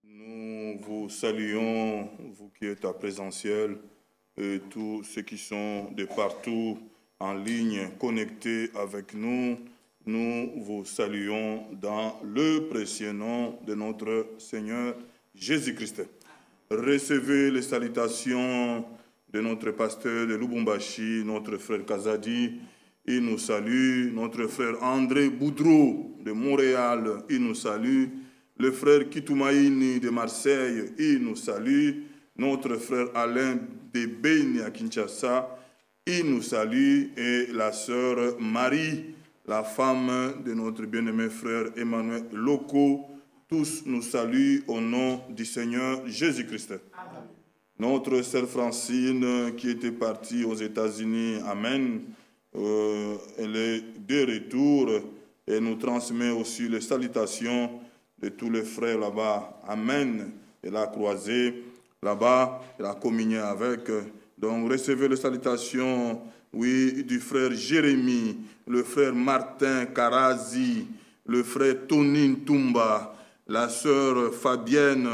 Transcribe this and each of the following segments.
Nous vous saluons, vous qui êtes à Présentiel, et tous ceux qui sont de partout en ligne, connectés avec nous. Nous vous saluons dans le précieux nom de notre Seigneur Jésus-Christ. Recevez les salutations de notre pasteur de Lubumbashi, notre frère Kazadi. Il nous salue. Notre frère André Boudreau de Montréal, il nous salue. Le frère Kitoumaïni de Marseille, il nous salue. Notre frère Alain de Beni à Kinshasa, il nous salue. Et la sœur Marie, la femme de notre bien-aimé frère Emmanuel Loko, tous nous saluent au nom du Seigneur Jésus-Christ. Notre sœur Francine, qui était partie aux États-Unis, amen, elle est de retour et nous transmet aussi les salutations de tous les frères là-bas. Amen. Elle a croisé là-bas, elle a communié avec. Donc, recevez les salutations, oui, du frère Jérémie, le frère Martin Karazi, le frère Tonin Tumba, la sœur Fabienne,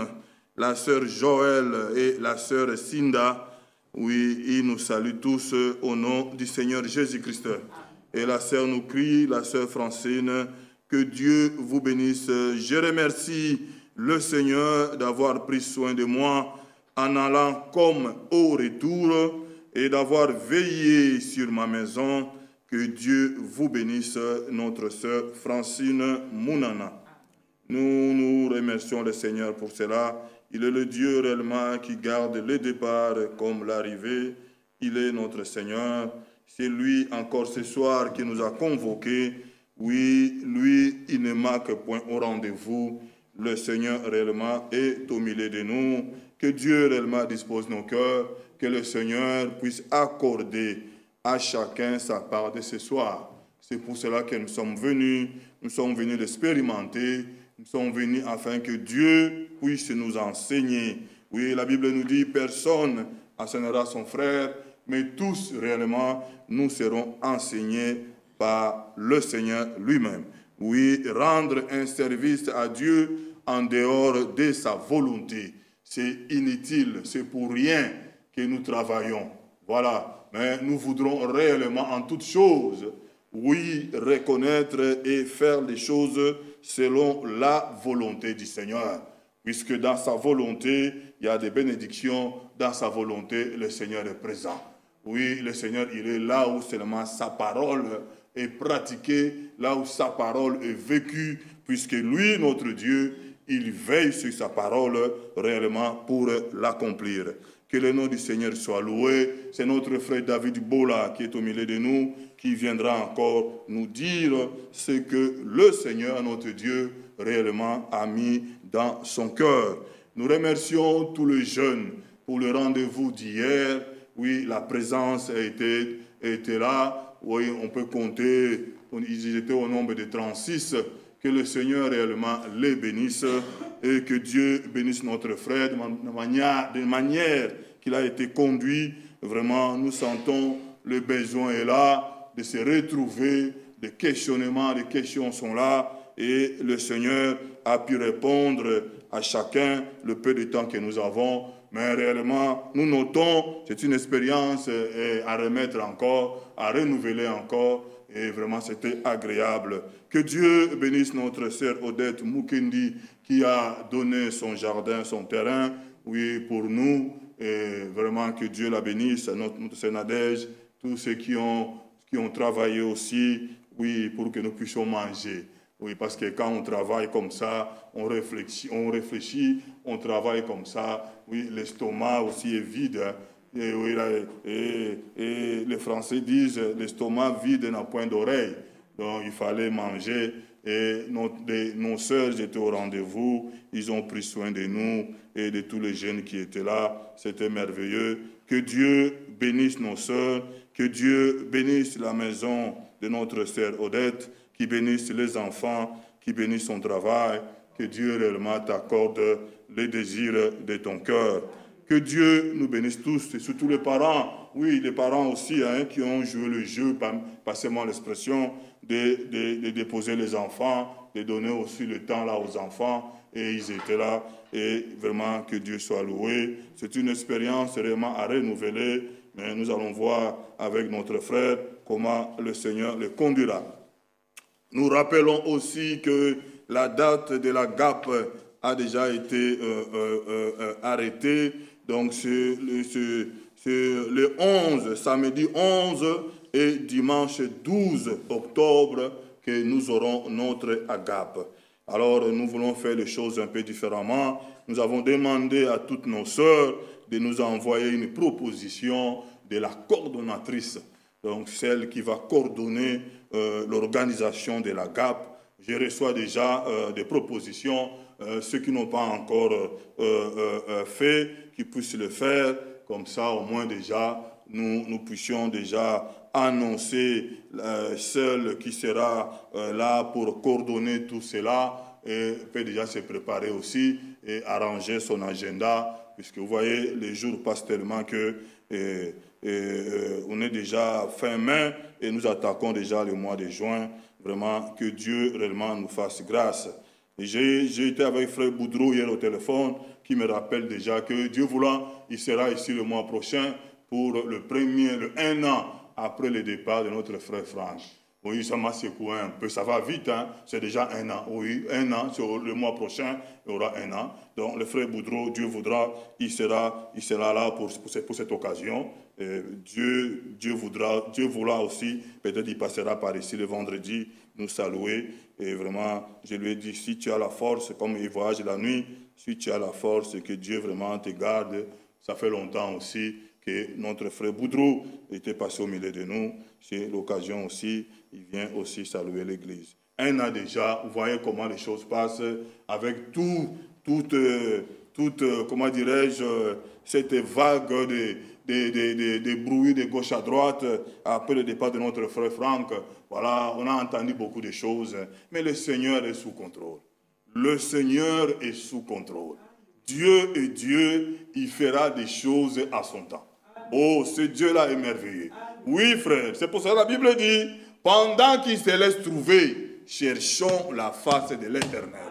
la sœur Joël et la sœur Cinda. Oui, ils nous saluent tous au nom du Seigneur Jésus-Christ. Et la sœur nous crie, la sœur Francine, que Dieu vous bénisse. Je remercie le Seigneur d'avoir pris soin de moi en allant comme au retour et d'avoir veillé sur ma maison. Que Dieu vous bénisse, notre sœur Francine Mounana. Nous nous remercions le Seigneur pour cela. Il est le Dieu réellement qui garde le départ comme l'arrivée. Il est notre Seigneur. C'est lui encore ce soir qui nous a convoqués. Oui, lui, il ne manque point au rendez-vous. Le Seigneur réellement est au milieu de nous. Que Dieu réellement dispose nos cœurs. Que le Seigneur puisse accorder à chacun sa part de ce soir. C'est pour cela que nous sommes venus. Nous sommes venus l'expérimenter. Nous sommes venus afin que Dieu puisse nous enseigner. Oui, la Bible nous dit, personne enseignera son frère, mais tous réellement, nous serons enseignés par le Seigneur lui-même. Oui, rendre un service à Dieu en dehors de sa volonté, c'est inutile, c'est pour rien que nous travaillons. Voilà, mais nous voudrons réellement en toutes choses, oui, reconnaître et faire les choses selon la volonté du Seigneur. Puisque dans sa volonté, il y a des bénédictions, dans sa volonté, le Seigneur est présent. Oui, le Seigneur, il est là où seulement sa parole est pratiquée, là où sa parole est vécue, puisque lui, notre Dieu, il veille sur sa parole réellement pour l'accomplir. Que le nom du Seigneur soit loué. C'est notre frère David Bola qui est au milieu de nous, qui viendra encore nous dire ce que le Seigneur, notre Dieu, réellement a mis dans son cœur. Nous remercions tous les jeunes pour le rendez-vous d'hier. Oui, la présence a été là. Oui, on peut compter, ils étaient au nombre de 36. Que le Seigneur réellement les bénisse et que Dieu bénisse notre frère de manière qu'il a été conduit. Vraiment, nous sentons le besoin est là de se retrouver, des questionnements, les questions sont là et le Seigneur a pu répondre à chacun le peu de temps que nous avons. Mais réellement, nous notons, c'est une expérience à remettre encore, à renouveler encore. Et vraiment, c'était agréable. Que Dieu bénisse notre sœur Odette Mukendi qui a donné son jardin, son terrain, oui, pour nous. Et vraiment, que Dieu la bénisse, notre sœur Nadège, tous ceux qui ont travaillé aussi, oui, pour que nous puissions manger. Oui, parce que quand on travaille comme ça, on réfléchit, on travaille comme ça. Oui, l'estomac aussi est vide. Et, oui, et les Français disent l'estomac vide n'a point d'oreille. Donc il fallait manger. Et nos sœurs étaient au rendez-vous. Ils ont pris soin de nous et de tous les jeunes qui étaient là. C'était merveilleux. Que Dieu bénisse nos sœurs. Que Dieu bénisse la maison de notre sœur Odette. Qui bénisse les enfants. Qui bénisse son travail. Que Dieu réellement t'accorde les désirs de ton cœur. Que Dieu nous bénisse tous, et surtout les parents. Oui, les parents aussi hein, qui ont joué le jeu, passez-moi l'expression, de déposer les enfants de donner aussi le temps là aux enfants, et ils étaient là, et vraiment que Dieu soit loué. C'est une expérience vraiment à renouveler, mais nous allons voir avec notre frère comment le Seigneur les conduira. Nous rappelons aussi que la date de la GAP a déjà été arrêtée, donc c'est le 11, samedi 11 et dimanche 12 octobre que nous aurons notre AGAP. Alors, nous voulons faire les choses un peu différemment. Nous avons demandé à toutes nos sœurs de nous envoyer une proposition de la coordonnatrice, donc celle qui va coordonner l'organisation de la GAP. Je reçois déjà des propositions, ceux qui n'ont pas encore fait, qui puissent le faire, comme ça au moins déjà, nous puissions déjà annoncer celle qui sera là pour coordonner tout cela et peut déjà se préparer aussi et arranger son agenda, puisque vous voyez, les jours passent tellement que on est déjà fin mai et nous attaquons déjà le mois de juin. Vraiment, que Dieu réellement nous fasse grâce. J'ai été avec Frère Boudreau hier au téléphone qui me rappelle déjà que Dieu voulant, il sera ici le mois prochain pour le 1 an après le départ de notre frère Franck. Oui, ça m'a secoué un peu, ça va vite, hein? C'est déjà 1 an. Oui, 1 an, sur le mois prochain, il y aura 1 an. Donc le frère Boudreau, Dieu voudra, il sera là pour cette occasion. Dieu voudra aussi, peut-être il passera par ici le vendredi, nous saluer. Et vraiment, je lui ai dit, si tu as la force, comme il voyage la nuit, si tu as la force, que Dieu vraiment te garde. Ça fait longtemps aussi que notre frère Boudreau était passé au milieu de nous. C'est l'occasion aussi, il vient aussi saluer l'Église. 1 an déjà, vous voyez comment les choses passent avec toute comment dirais-je, cette vague de bruit de gauche à droite après le départ de notre frère Franck. Voilà, on a entendu beaucoup de choses, mais le Seigneur est sous contrôle. Le Seigneur est sous contrôle. Dieu est Dieu, il fera des choses à son temps. Oh, ce Dieu-là est merveilleux. Oui, frère, c'est pour ça que la Bible dit, pendant qu'il se laisse trouver, cherchons la face de l'Éternel.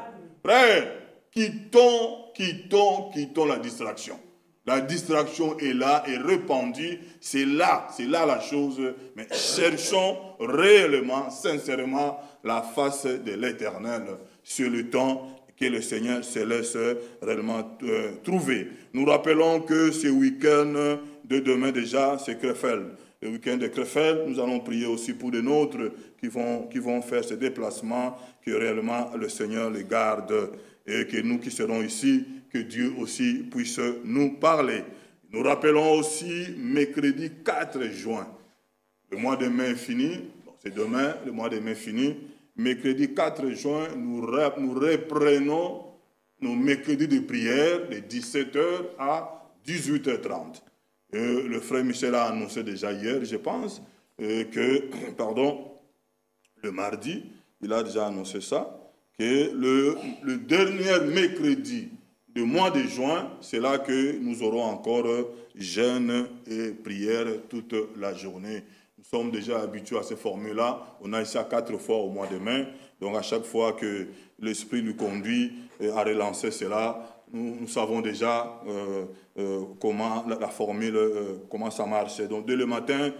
Frère, quittons la distraction. La distraction est là, est répandue, c'est là la chose. Mais cherchons réellement, sincèrement, la face de l'Éternel sur le temps que le Seigneur se laisse réellement trouver. Nous rappelons que ce week-end de demain déjà, c'est Krefeld. Le week-end de Krefeld, nous allons prier aussi pour de nôtres qui vont faire ce déplacement, que réellement le Seigneur les garde et que nous qui serons ici, que Dieu aussi puisse nous parler. Nous rappelons aussi mercredi 4 juin. Le mois de mai est fini, c'est demain, le mois de mai est fini. Mercredi 4 juin, nous reprenons nos mercredis de prière de 17h à 18h30. Le frère Michel a annoncé déjà hier, je pense, que, le mardi, il a déjà annoncé ça, que le dernier mercredi du mois de juin, c'est là que nous aurons encore jeûne et prière toute la journée. Nous sommes déjà habitués à ces formules-là. On a ici à 4 fois au mois de mai. Donc à chaque fois que l'Esprit nous conduit à relancer cela, nous savons déjà comment la formule, comment ça marche. Donc dès le matin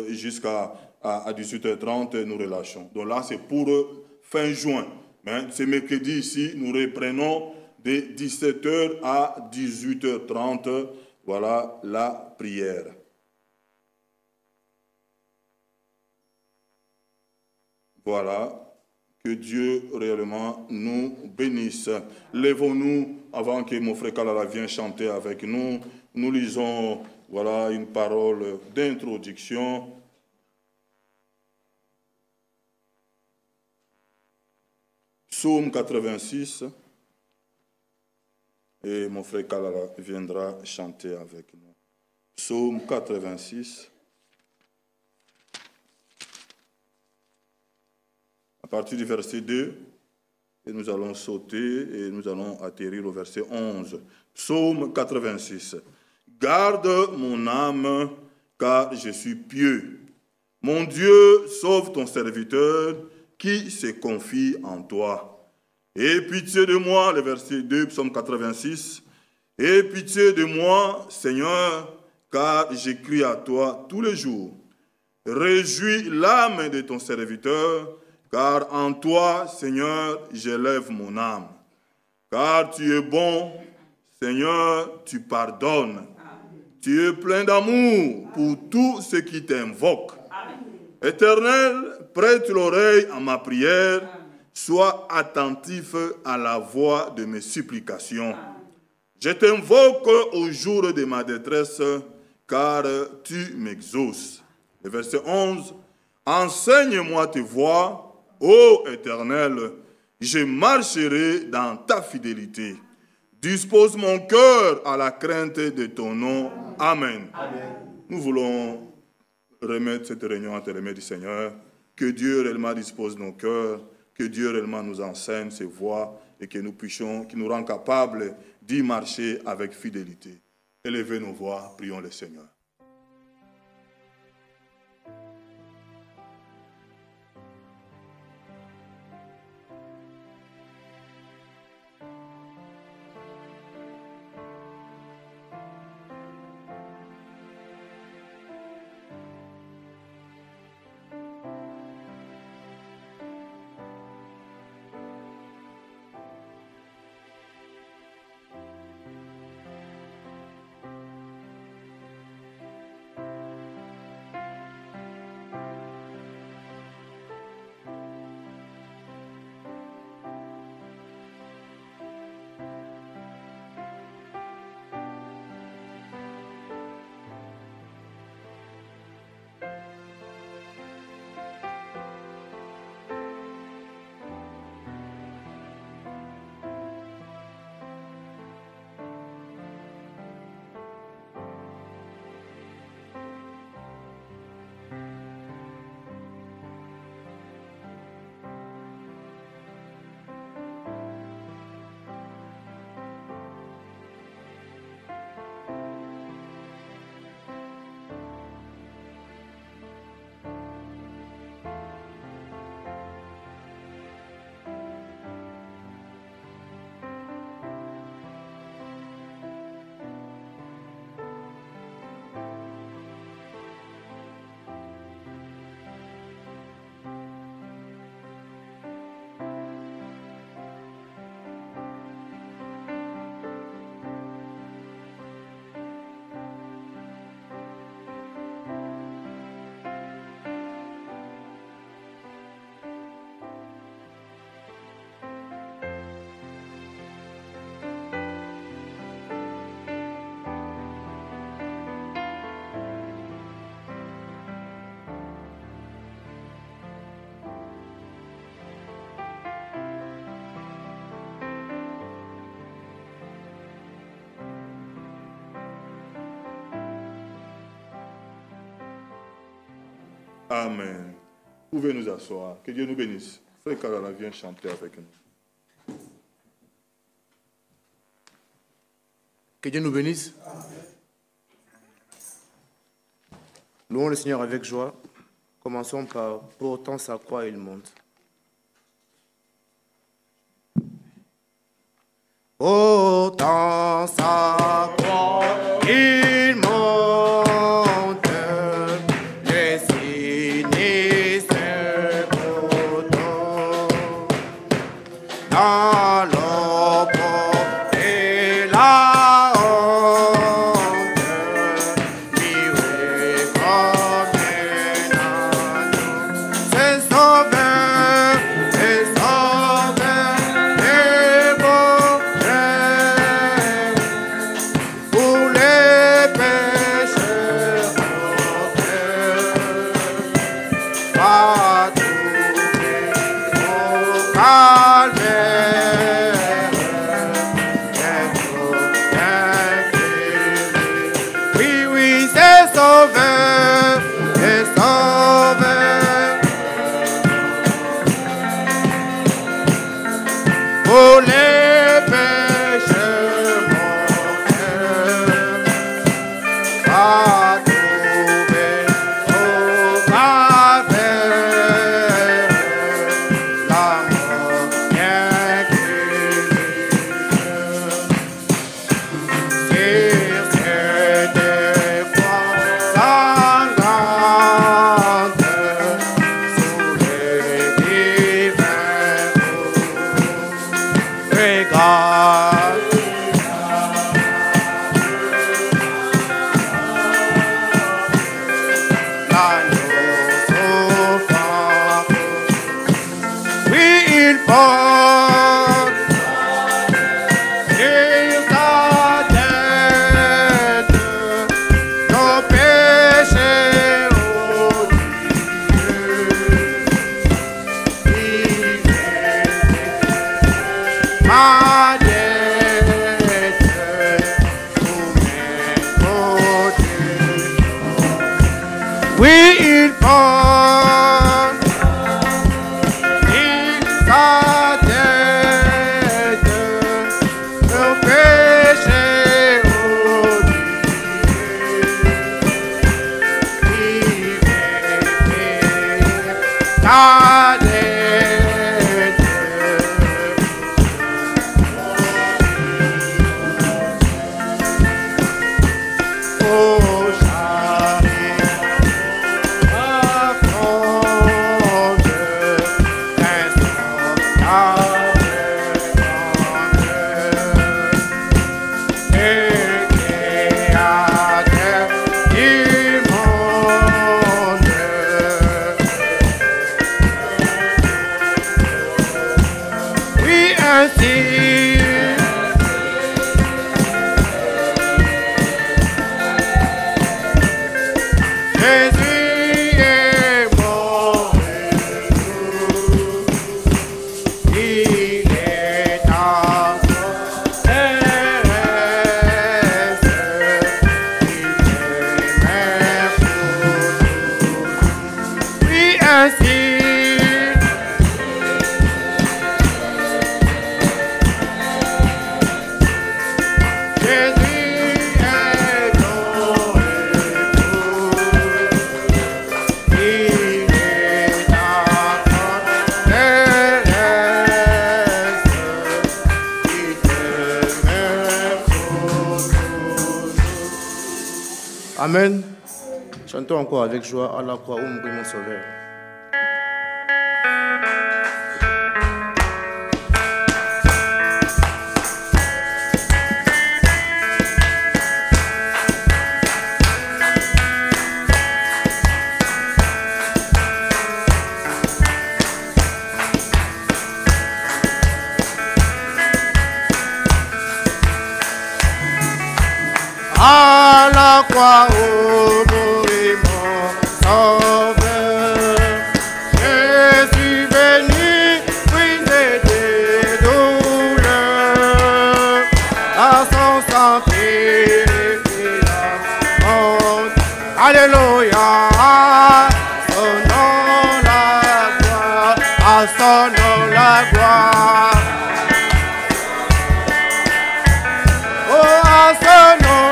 jusqu'à 18h30, nous relâchons. Donc là, c'est pour fin juin. Mais ce mercredi ici, nous reprenons de 17h à 18h30. Voilà la prière. Voilà. Que Dieu réellement nous bénisse. Lèvons-nous avant que mon frère Kalala vienne chanter avec nous. Nous lisons, voilà, une parole d'introduction. Psaume 86. Et mon frère Kalala viendra chanter avec nous. Psaume 86. À partir du verset 2, et nous allons sauter et nous allons atterrir au verset 11. Psaume 86. Garde mon âme, car je suis pieux. Mon Dieu, sauve ton serviteur, qui se confie en toi. Aie pitié de moi, le verset 2, psaume 86. Aie pitié de moi, Seigneur, car j'écris à toi tous les jours. Réjouis l'âme de ton serviteur, car en toi, Seigneur, j'élève mon âme. Car tu es bon, Seigneur, tu pardonnes. Tu es plein d'amour pour tous ceux qui t'invoquent. Éternel, prête l'oreille à ma prière, sois attentif à la voix de mes supplications. Je t'invoque au jour de ma détresse, car tu m'exauces. Le verset 11, enseigne-moi tes voies, ô Éternel, je marcherai dans ta fidélité. Dispose mon cœur à la crainte de ton nom. Amen. Amen. Nous voulons remettre cette réunion entre les mains du Seigneur. Que Dieu réellement dispose nos cœurs, que Dieu réellement nous enseigne ses voies et que nous puissions, qu'il nous rende capables d'y marcher avec fidélité. Élevez nos voix, prions le Seigneur. Amen. Vous pouvez nous asseoir. Que Dieu nous bénisse. Frère Karala, viens chanter avec nous. Que Dieu nous bénisse. Amen. Louons le Seigneur avec joie. Commençons par « Portant sa croix, il monte ». Portant sa croix, il monte, les sinistres pourtant, dans l'ombre et la honte, livré comme un agneau, c'est sauveur, c'est sauveur, et bon. Pour les pécheurs, va trouver au calvaire, oui, oui, c'est sauveur, c'est sauveur. Pour les pécheurs, va trouver au calvaire, grâce. Il porte sur sa tête nos péchés, oh Dieu. Il est ma dette pour mes côtés. Oui, il porte Amen. Chantons encore avec joie à la croix où mourit mon sauveur. À la croix où mourit mon sauveur, je suis venu briser des douleurs, à son sang purifiant. Alléluia, son nom la gloire, à son nom la gloire.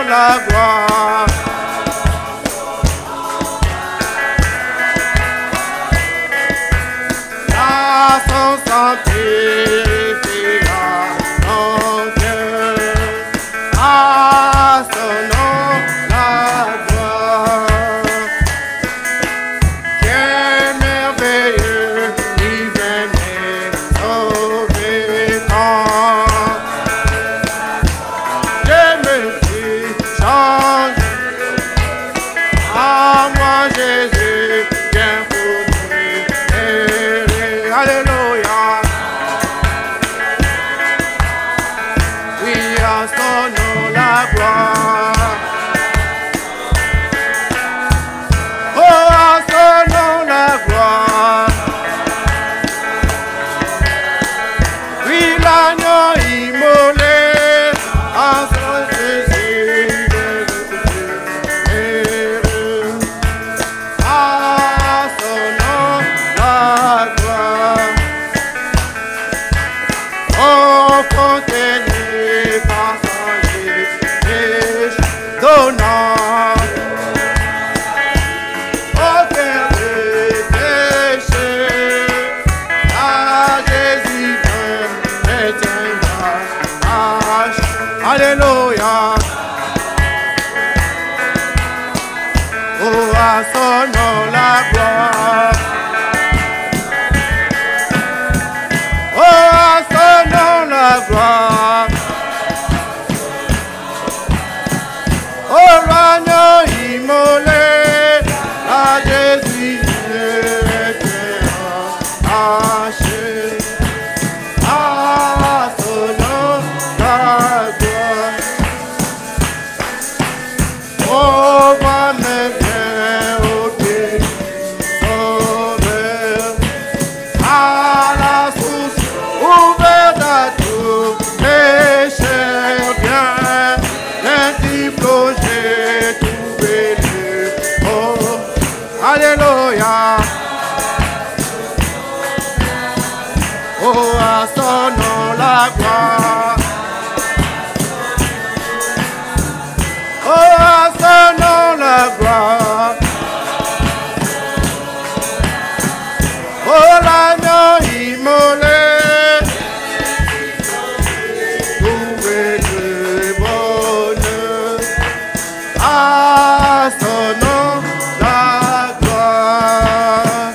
La gloire. À son sang purifiant mon cœur, à son nom la gloire. Quel merveilleux, il vient me sauver tant. À moi Jésus, viens pour nous. Alléluia. Oui, à son nom la gloire. Oh, à son nom la gloire. Oui, l'agneau immolé, à son Jésus. Alléluia. Oh, à son nom la gloire. Oh, à son nom la gloire. gloire. Oh, à son nom la gloire. Oh, l'agneau immolé, trouvé de bonheur. À son nom la gloire.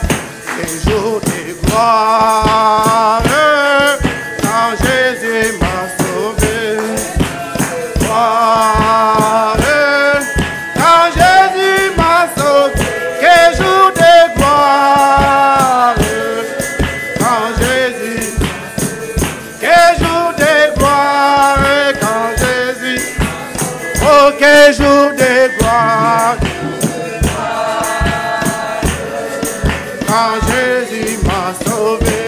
Les jours de gloire, quand Jésus m'a sauvé. Gloire, quand Jésus m'a sauvé. Quel jour de gloire, quand Jésus. Quel jour de gloire, quand Jésus. Oh, quel jour de gloire, quand Jésus m'a sauvé.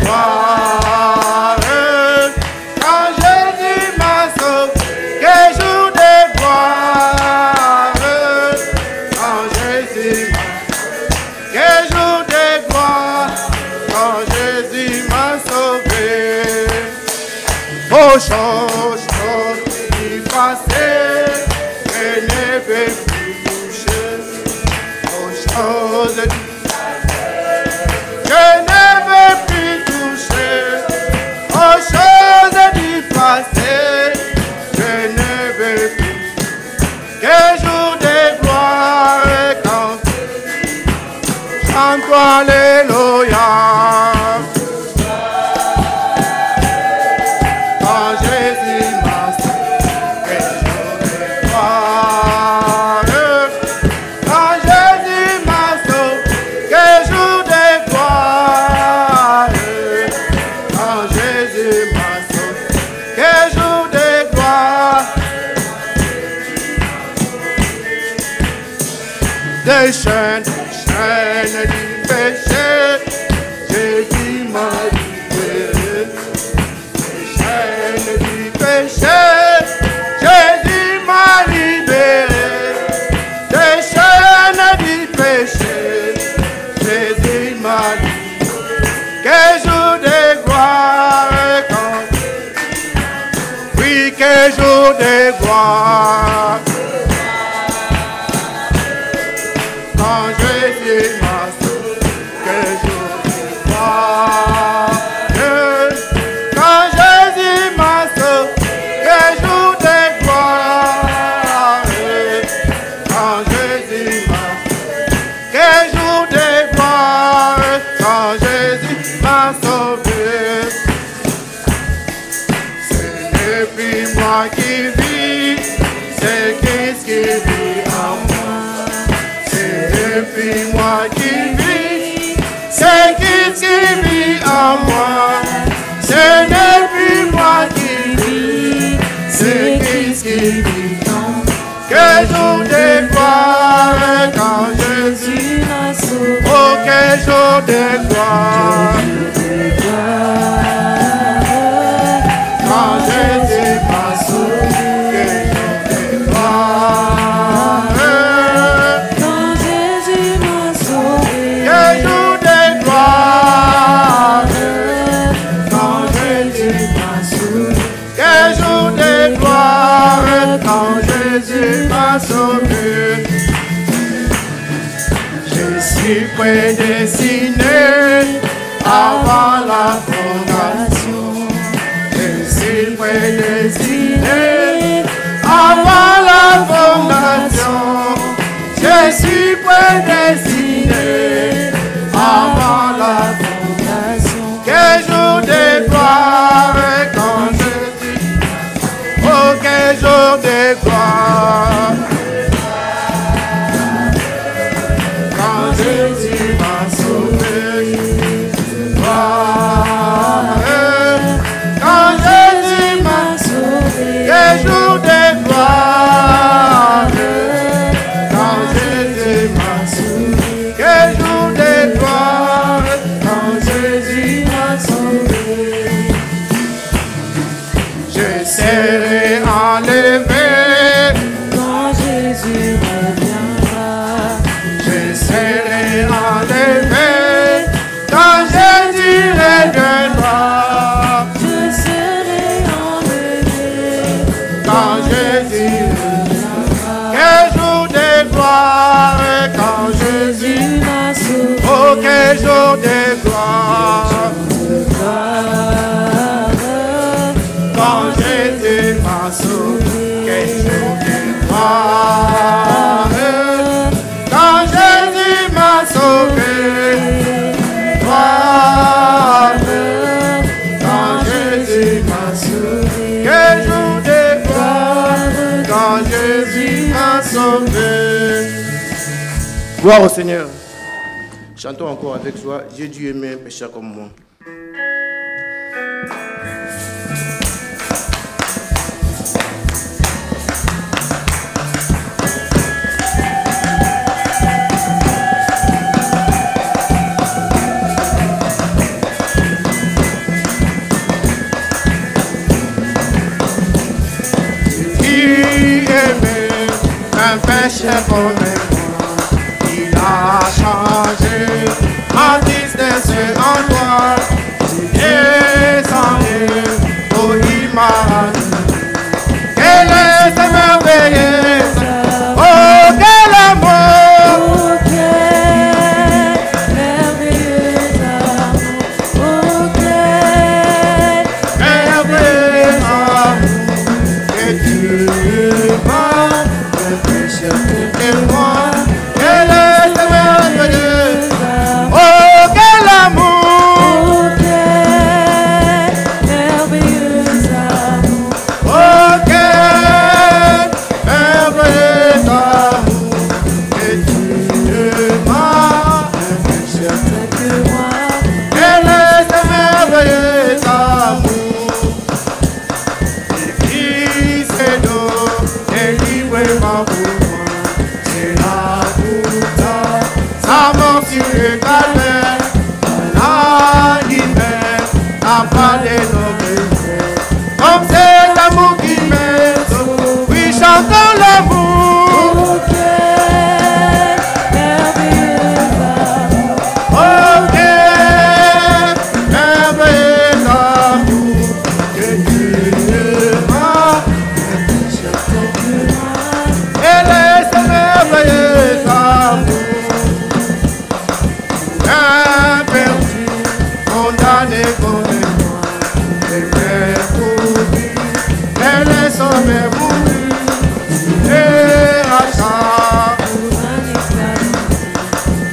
Gloire, quand Jésus m'a sauvé. Quel jour de gloire, quand Jésus m'a. Quel jour de gloire, quand Jésus m'a sauvé. Oh, chose du passé, je ne vais plus toucher. Oh, chose du je ne veux plus toucher aux choses du passé. Je ne veux plus. Quel jour de gloire quand chante alléluia. Quand Jésus m'a sauvé. Quel jour de gloire. Quand Jésus m'a sauvé. Quel jour de gloire. Quand Jésus m'a sauvé. Quel jour de gloire. Des chaînes du péché, Jésus m'a libéré. Des chaînes du péché, Jésus m'a libéré. Des chaînes du péché, Jésus m'a libéré. Quel jour de gloire, quand. Oui, quel jour de gloire. Quand Jésus m'a sauvé. Quel jour de gloire. Quand Jésus m'a sauvé. Quel jour de gloire. Quand Jésus m'a sauvé. Quel jour de gloire. Quand Jésus m'a sauvé. Ce n'est plus moi qui vis, c'est Christ qui vit en moi. Ce n'est plus moi qui vis, c'est Christ qui vit en moi. Ce n'est plus moi qui vis, c'est Christ qui vit en moi. Quel jour de gloire quand Jésus m'a sauvé. Oh, quel jour de gloire. Quand Jésus m'a sauvé. Quel jour de gloire. Quand Jésus m'a sauvé. Quel jour de gloire. Quand Jésus m'a sauvé. Quel jour de gloire. Quand Jésus m'a sauvé. Je suis prédestiné avant la fondation. Je suis prédestiné avant la fondation. Je suis prédestiné avant la fondation. Quel jour de gloire quand Jésus. Oh, quel jour de gloire. Quand Jésus m'a sauvé. Gloire. Quand Jésus m'a sauvé. Quel jour de gloire. Quand Jésus m'a sauvé. Quel jour de gloire. Quand Jésus m'a sauvé. Je serai enlevé. Quand Jésus reviendra. Je serai enlevé. Quand Jésus reviendra. Je Quel jour de gloire, quand Jésus m'a sauvé. Quel jour de gloire, quand Jésus m'a sauvé. Gloire, quand Jésus m'a sauvé. Quel jour de gloire, quand Jésus m'a sauvé. Gloire au Seigneur. Chantons encore avec joie. J'ai dû aimer un pécheur comme moi. Un pécheur comme moi, il a changé ma tristesse en toi. Il descendu, oh il m'a dit, quelle est cette merveilleuse, oh quel amour, Oh, quel merveilleux amour, oh, quel merveilleux amour que tu m'as. Et moi, quel est ce merveilleux, oh quel amour, Oh, quel merveilleux amour, oh quel merveilleux amour que tu m'as. que moi, Quel est ce merveilleux amour, Christ est d'eau, délivrez-moi pour moi. C'est la douleur, sa mort sur le calvaire, la libère, n'a pas de noblesse. Comme cet amour qui m'aide, oui, chantons l'amour. oh, quel merveilleux amour, Oh, quel merveilleux amour que tu m'as. que moi, Elle est ce merveilleux amour. Imperdu, condamné comme moi, et perdu, elle est sauvée pour lui. Et rachat,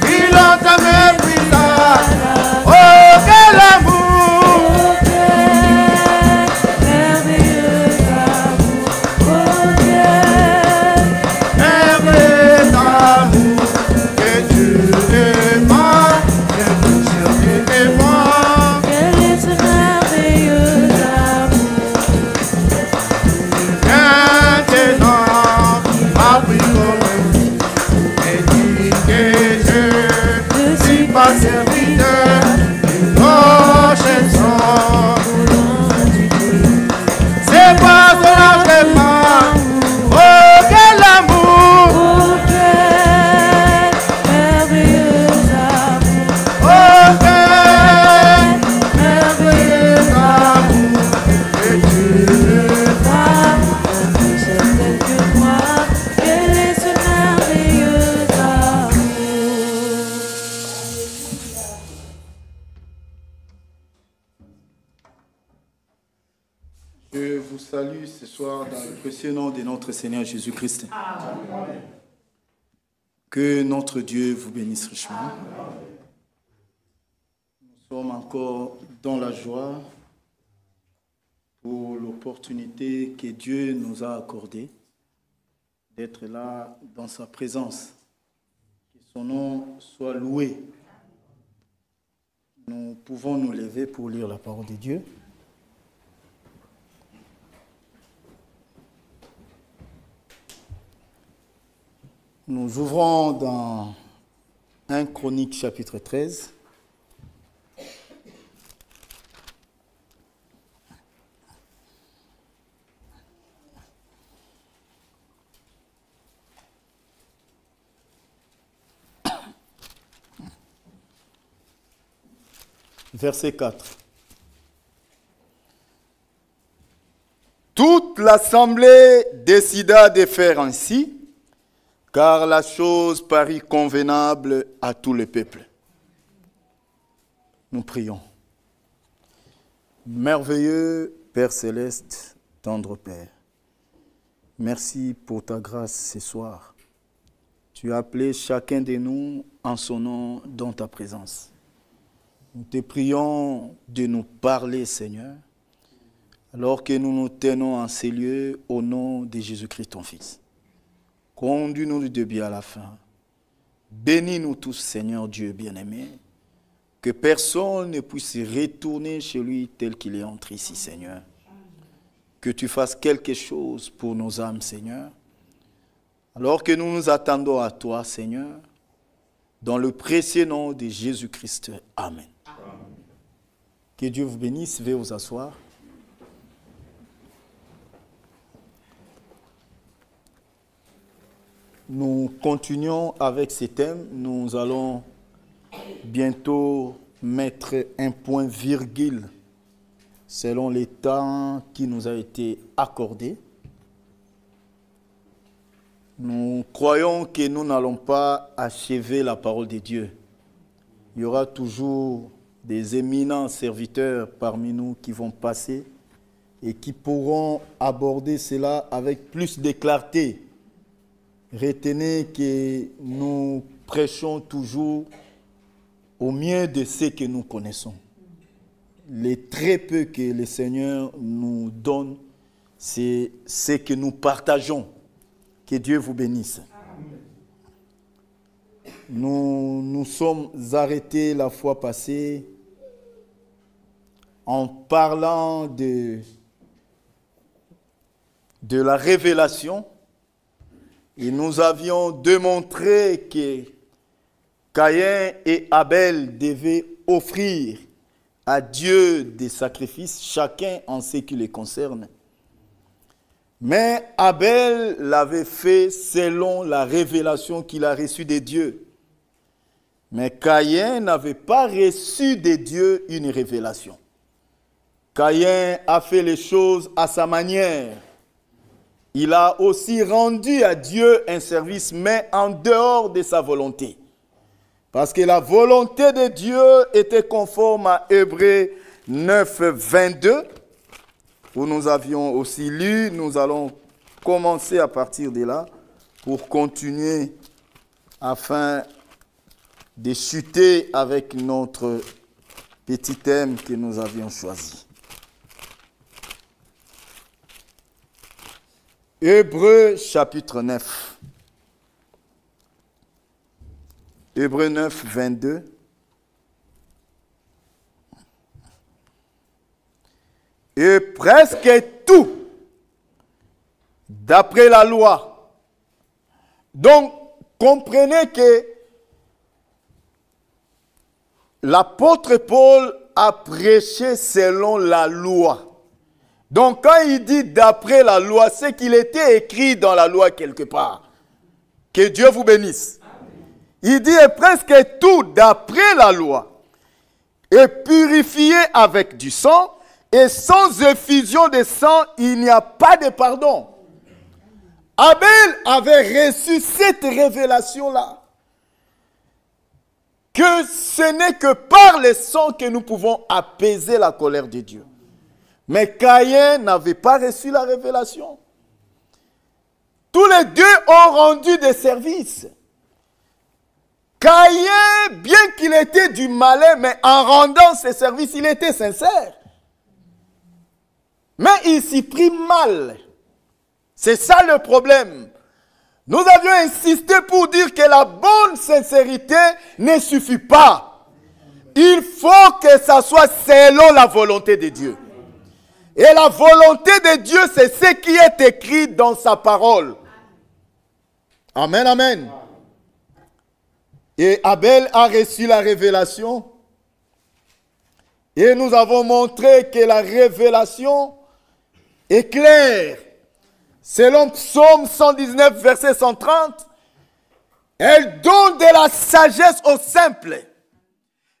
il entame plus tard. Oh, quel amour! oh, quel merveilleux amour, oh, quel Merveilleux amour que tu m'as, et moi. quel est ce merveilleux amour, Maintenant, ma prière et dit que je suis pas serviteur d'une prochaine sang. C'est pas cela que je fais. Oh, quel amour! oh, quel merveilleux amour, Oh, quel merveilleux amour que tu m'as. tel que moi, quel est ce merveilleux amour. Je vous salue ce soir dans le précieux nom de notre Seigneur Jésus-Christ. Que notre Dieu vous bénisse richement. Nous sommes encore dans la joie pour l'opportunité que Dieu nous a accordée d'être là dans sa présence. Que son nom soit loué. Nous pouvons nous lever pour lire la parole de Dieu. Nous ouvrons dans 1 Chronique chapitre 13. Verset 4. Toute l'assemblée décida de faire ainsi, car la chose parut convenable à tout le peuple. Nous prions. Merveilleux Père Céleste, tendre Père, merci pour ta grâce ce soir. Tu as appelé chacun de nous en son nom dans ta présence. Nous te prions de nous parler, Seigneur, alors que nous nous tenons en ces lieux au nom de Jésus-Christ, ton Fils. Conduis-nous du début à la fin. Bénis-nous tous, Seigneur Dieu bien-aimé, que personne ne puisse retourner chez lui tel qu'il est entré ici, Seigneur. Que tu fasses quelque chose pour nos âmes, Seigneur, alors que nous nous attendons à toi, Seigneur, dans le précieux nom de Jésus-Christ. Amen. Que Dieu vous bénisse. Veuillez vous asseoir. Nous continuons avec ces thèmes. Nous allons bientôt mettre un point virgule selon les temps qui nous a été accordé. Nous croyons que nous n'allons pas achever la parole de Dieu. Il y aura toujours des éminents serviteurs parmi nous qui vont passer et qui pourront aborder cela avec plus de clarté. Retenez que nous prêchons toujours au mieux de ce que nous connaissons. Les très peu que le Seigneur nous donne, c'est ce que nous partageons. Que Dieu vous bénisse. Nous nous sommes arrêtés la fois passée en parlant de la révélation. Et nous avions démontré que Caïn et Abel devaient offrir à Dieu des sacrifices, chacun en ce qui les concerne. Mais Abel l'avait fait selon la révélation qu'il a reçue de Dieu. Mais Caïn n'avait pas reçu de Dieu une révélation. Caïn a fait les choses à sa manière. Il a aussi rendu à Dieu un service, mais en dehors de sa volonté. Parce que la volonté de Dieu était conforme à Hébreux 9, 22, où nous avions aussi lu. Nous allons commencer à partir de là pour continuer afin de chuter avec notre petit thème que nous avions choisi. Hébreux chapitre 9. Hébreux 9, 22. Et presque tout, d'après la loi. Donc, comprenez que l'apôtre Paul a prêché selon la loi. Donc, quand il dit d'après la loi, c'est qu'il était écrit dans la loi quelque part. Que Dieu vous bénisse. Il dit presque tout d'après la loi est purifié avec du sang, et sans effusion de sang, il n'y a pas de pardon. Abel avait reçu cette révélation-là, que ce n'est que par le sang que nous pouvons apaiser la colère de Dieu. Mais Caïn n'avait pas reçu la révélation. Tous les deux ont rendu des services. Caïn, bien qu'il était du malin, mais en rendant ses services, il était sincère. Mais il s'y prit mal. C'est ça le problème. Nous avions insisté pour dire que la bonne sincérité ne suffit pas. Il faut que ça soit selon la volonté de Dieu. Et la volonté de Dieu, c'est ce qui est écrit dans sa parole. Amen, amen. Et Abel a reçu la révélation. Et nous avons montré que la révélation est claire. Selon Psaume 119, verset 130, elle donne de la sagesse aux simples.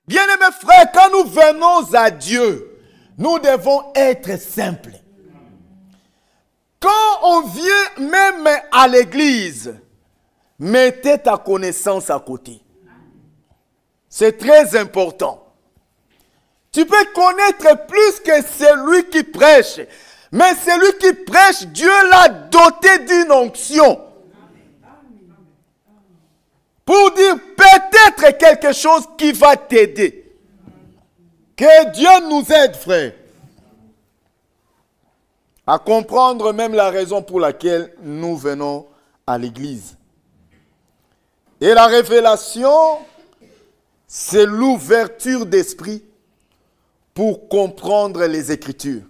Bien-aimés frères, quand nous venons à Dieu, nous devons être simples. Quand on vient même à l'église, mettez ta connaissance à côté. C'est très important. Tu peux connaître plus que celui qui prêche. Mais celui qui prêche, Dieu l'a doté d'une onction. Pour dire peut-être quelque chose qui va t'aider. Que Dieu nous aide, frère, à comprendre même la raison pour laquelle nous venons à l'église. Et la révélation, c'est l'ouverture d'esprit pour comprendre les Écritures.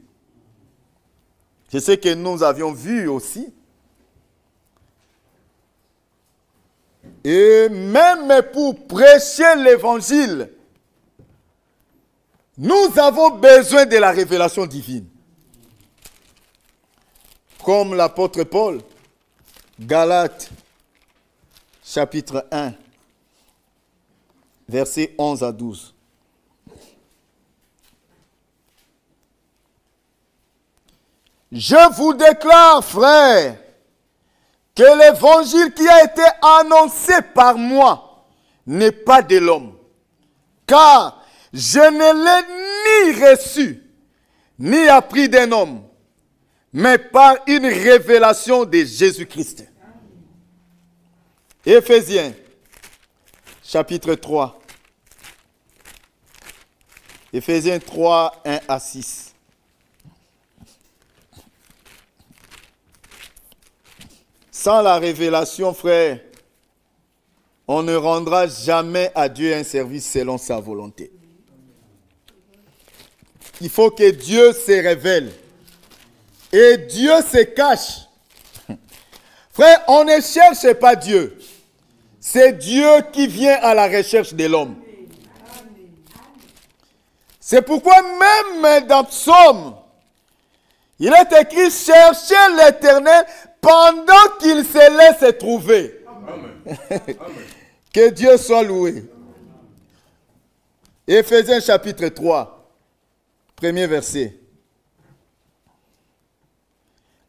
C'est ce que nous avions vu aussi. Et même pour prêcher l'évangile, nous avons besoin de la révélation divine. Comme l'apôtre Paul, Galates, chapitre 1, versets 11 à 12. Je vous déclare, frères, que l'évangile qui a été annoncé par moi n'est pas de l'homme. Car je ne l'ai ni reçu, ni appris d'un homme, mais par une révélation de Jésus-Christ. Éphésiens, chapitre 3. Éphésiens 3, 1 à 6. Sans la révélation, frère, on ne rendra jamais à Dieu un service selon sa volonté. Il faut que Dieu se révèle. Et Dieu se cache. Frère, on ne cherche pas Dieu. C'est Dieu qui vient à la recherche de l'homme. C'est pourquoi même dans Psaume, il est écrit, cherchez l'Éternel pendant qu'il se laisse trouver. Amen. Amen. Que Dieu soit loué. Éphésiens chapitre 3, premier verset.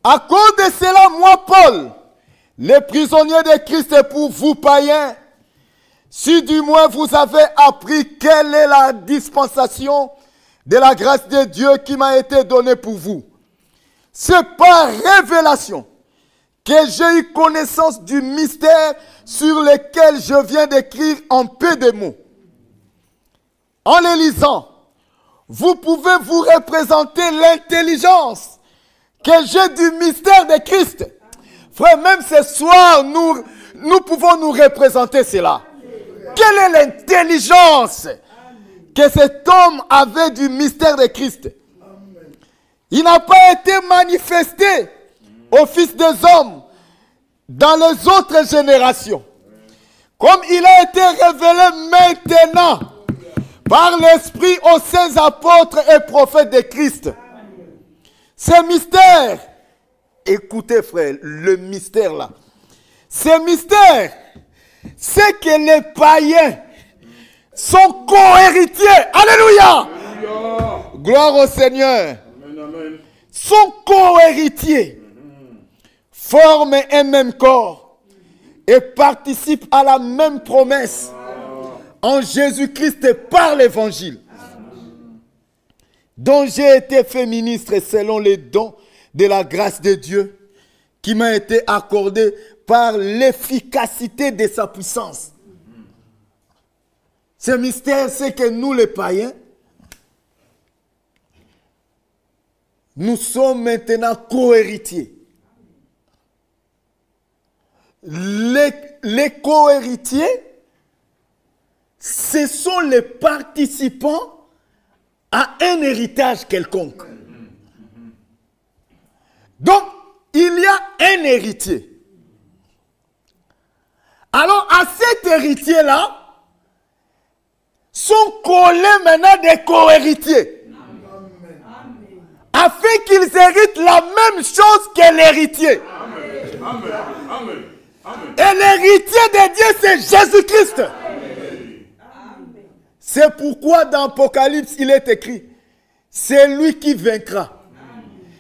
À cause de cela, moi, Paul, le prisonnier de Christ pour vous païens, si du moins vous avez appris quelle est la dispensation de la grâce de Dieu qui m'a été donnée pour vous, c'est par révélation que j'ai eu connaissance du mystère sur lequel je viens d'écrire en peu de mots. En les lisant, vous pouvez vous représenter l'intelligence que j'ai du mystère de Christ. Frère, même ce soir, nous pouvons nous représenter cela. Quelle est l'intelligence que cet homme avait du mystère de Christ? Il n'a pas été manifesté au Fils des hommes dans les autres générations. Comme il a été révélé maintenant par l'Esprit aux saints apôtres et prophètes de Christ. Ce mystère, écoutez frère, le mystère là, ce mystère, c'est que les païens sont co-héritiers. Alléluia! Gloire au Seigneur. Amen. Sont co-héritiers, forment un même corps et participent à la même promesse en Jésus-Christ par l'évangile, dont j'ai été fait ministre selon les dons de la grâce de Dieu qui m'a été accordé par l'efficacité de sa puissance. Ce mystère, c'est que nous les païens, nous sommes maintenant co-héritiers. Les co-héritiers, ce sont les participants à un héritage quelconque. Donc, il y a un héritier. Alors, à cet héritier-là, sont collés maintenant des co-héritiers. Afin qu'ils héritent la même chose que l'héritier. Et l'héritier de Dieu, c'est Jésus-Christ. C'est pourquoi dans Apocalypse, il est écrit, c'est lui qui vaincra.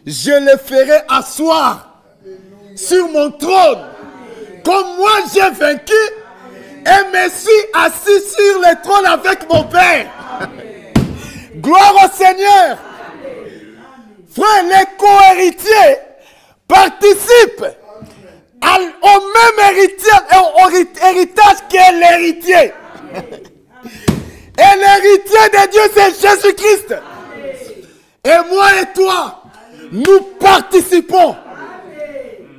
Je le ferai asseoir sur mon trône. Comme moi j'ai vaincu et me suis assis sur le trône avec mon Père. Gloire au Seigneur. Frère, les co-héritiers participent au même héritage qu'est l'héritier. Et l'héritier de Dieu, c'est Jésus-Christ. Et moi et toi, nous participons.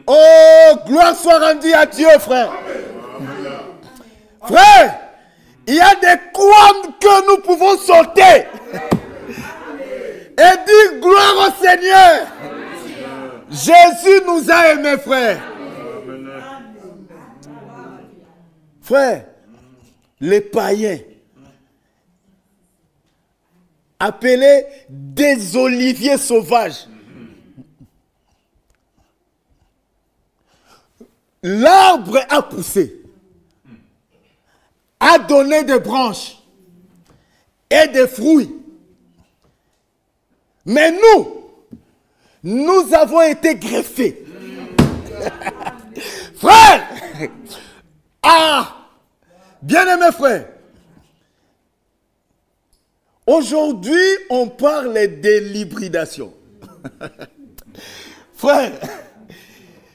Oh, gloire soit rendue à Dieu, frère. Frère, il y a des coins que nous pouvons sauter. Et dire gloire au Seigneur. Jésus nous a aimés, frère. Frère, les païens, appelés des oliviers sauvages, l'arbre a poussé, a donné des branches et des fruits. Mais nous avons été greffés. Frère, bien-aimés frères, aujourd'hui on parle de l'hybridation. Frère,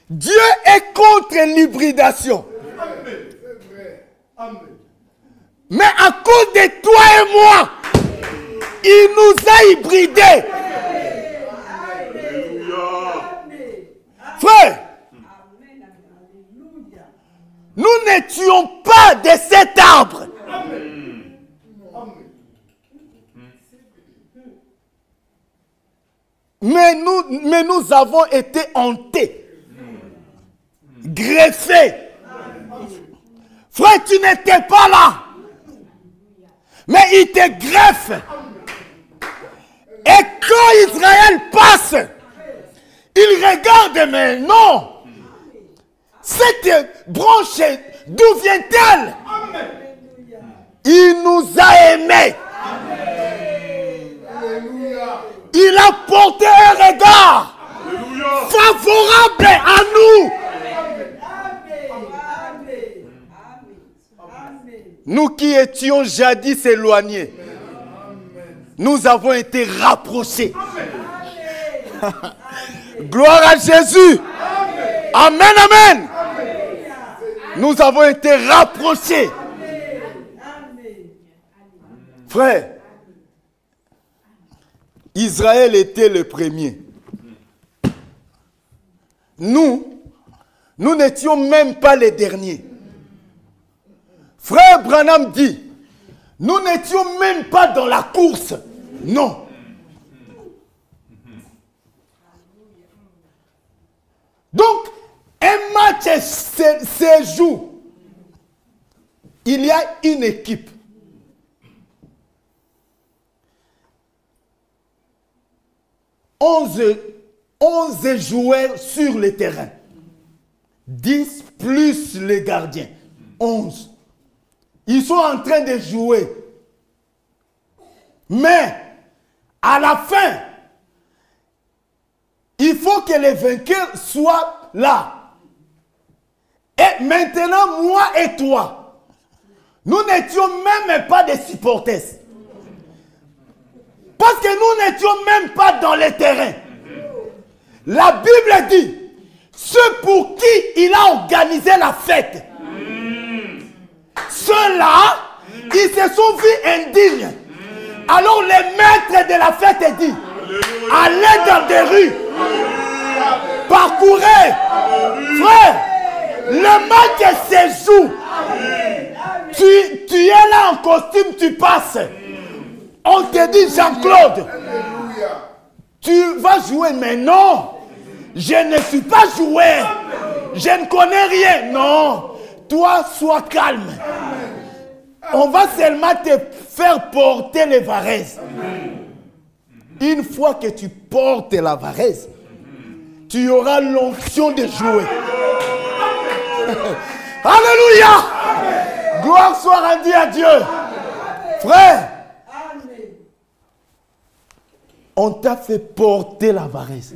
Dieu est contre l'hybridation. Mais à cause de toi et moi, il nous a hybridés. Frère, nous n'étions pas de cet arbre. Mais nous avons été hantés, greffés. Frère, tu n'étais pas là. Mais il te greffe. Et quand Israël passe, il regarde, mais non. Cette branche, d'où vient-elle? Il nous a aimés. Il a porté un regard favorable à nous. Nous qui étions jadis éloignés, nous avons été rapprochés. Gloire à Jésus. Amen, amen. Nous avons été rapprochés. Frère, Israël était le premier. Nous n'étions même pas les derniers. Frère Branham dit, nous n'étions même pas dans la course. Non. Donc, un match se joue. Il y a une équipe. Onze joueurs sur le terrain. 10 plus les gardiens. 11. Ils sont en train de jouer. Mais, à la fin, il faut que les vainqueurs soient là. Et maintenant, moi et toi, nous n'étions même pas des supporters. Parce que nous n'étions même pas dans le terrain. La Bible dit, ceux pour qui il a organisé la fête, ceux-là, ils se sont vus indignes. Alors les maîtres de la fête disent, allez dans des rues, parcourez. Frère, le match se joue. Tu es là en costume, tu passes. On te dit, Jean-Claude, tu vas jouer, mais non, je ne suis pas joueur. Je ne connais rien. Non, toi, sois calme. On va seulement te faire porter les varaises. Une fois que tu portes la varese, tu auras l'onction de jouer. Alléluia! Gloire soit rendue à Dieu. Frère, on t'a fait porter la varese.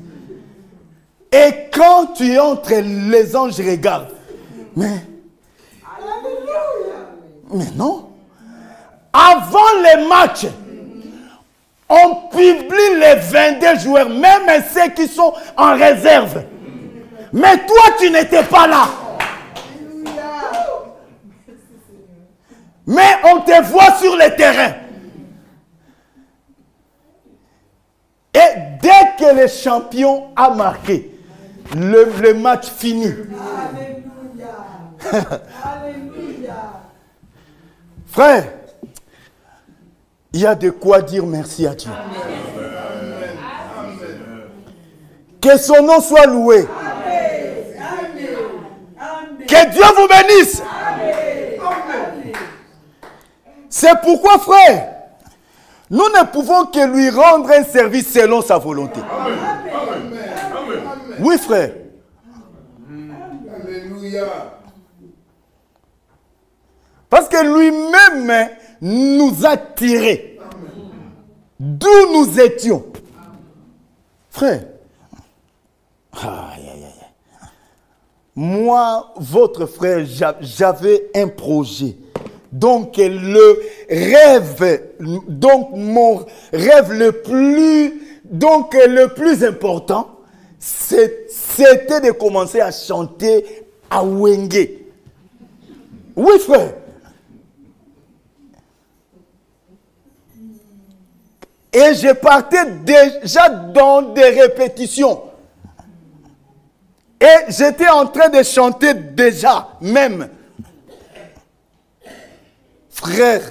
Et quand tu entres, les anges regardent. Mais non. Avant les matchs, On publie les 22 joueurs, même ceux qui sont en réserve. Mais toi, tu n'étais pas là. Mais on te voit sur le terrain. Et dès que le champion a marqué, le match finit. Alléluia. Frère, il y a de quoi dire merci à Dieu. Amen. Que son nom soit loué. Amen. Que Dieu vous bénisse. Amen. C'est pourquoi, frère, nous ne pouvons que lui rendre un service selon sa volonté. Amen. Oui, frère. Alléluia. Parce que lui-même nous a tirés d'où nous étions. Frère, moi, votre frère, j'avais un projet. Donc mon rêve le plus important, c'était de commencer à chanter à Wenge. Oui, frère. Et je partais déjà dans des répétitions. Et j'étais en train de chanter déjà, même. Frère,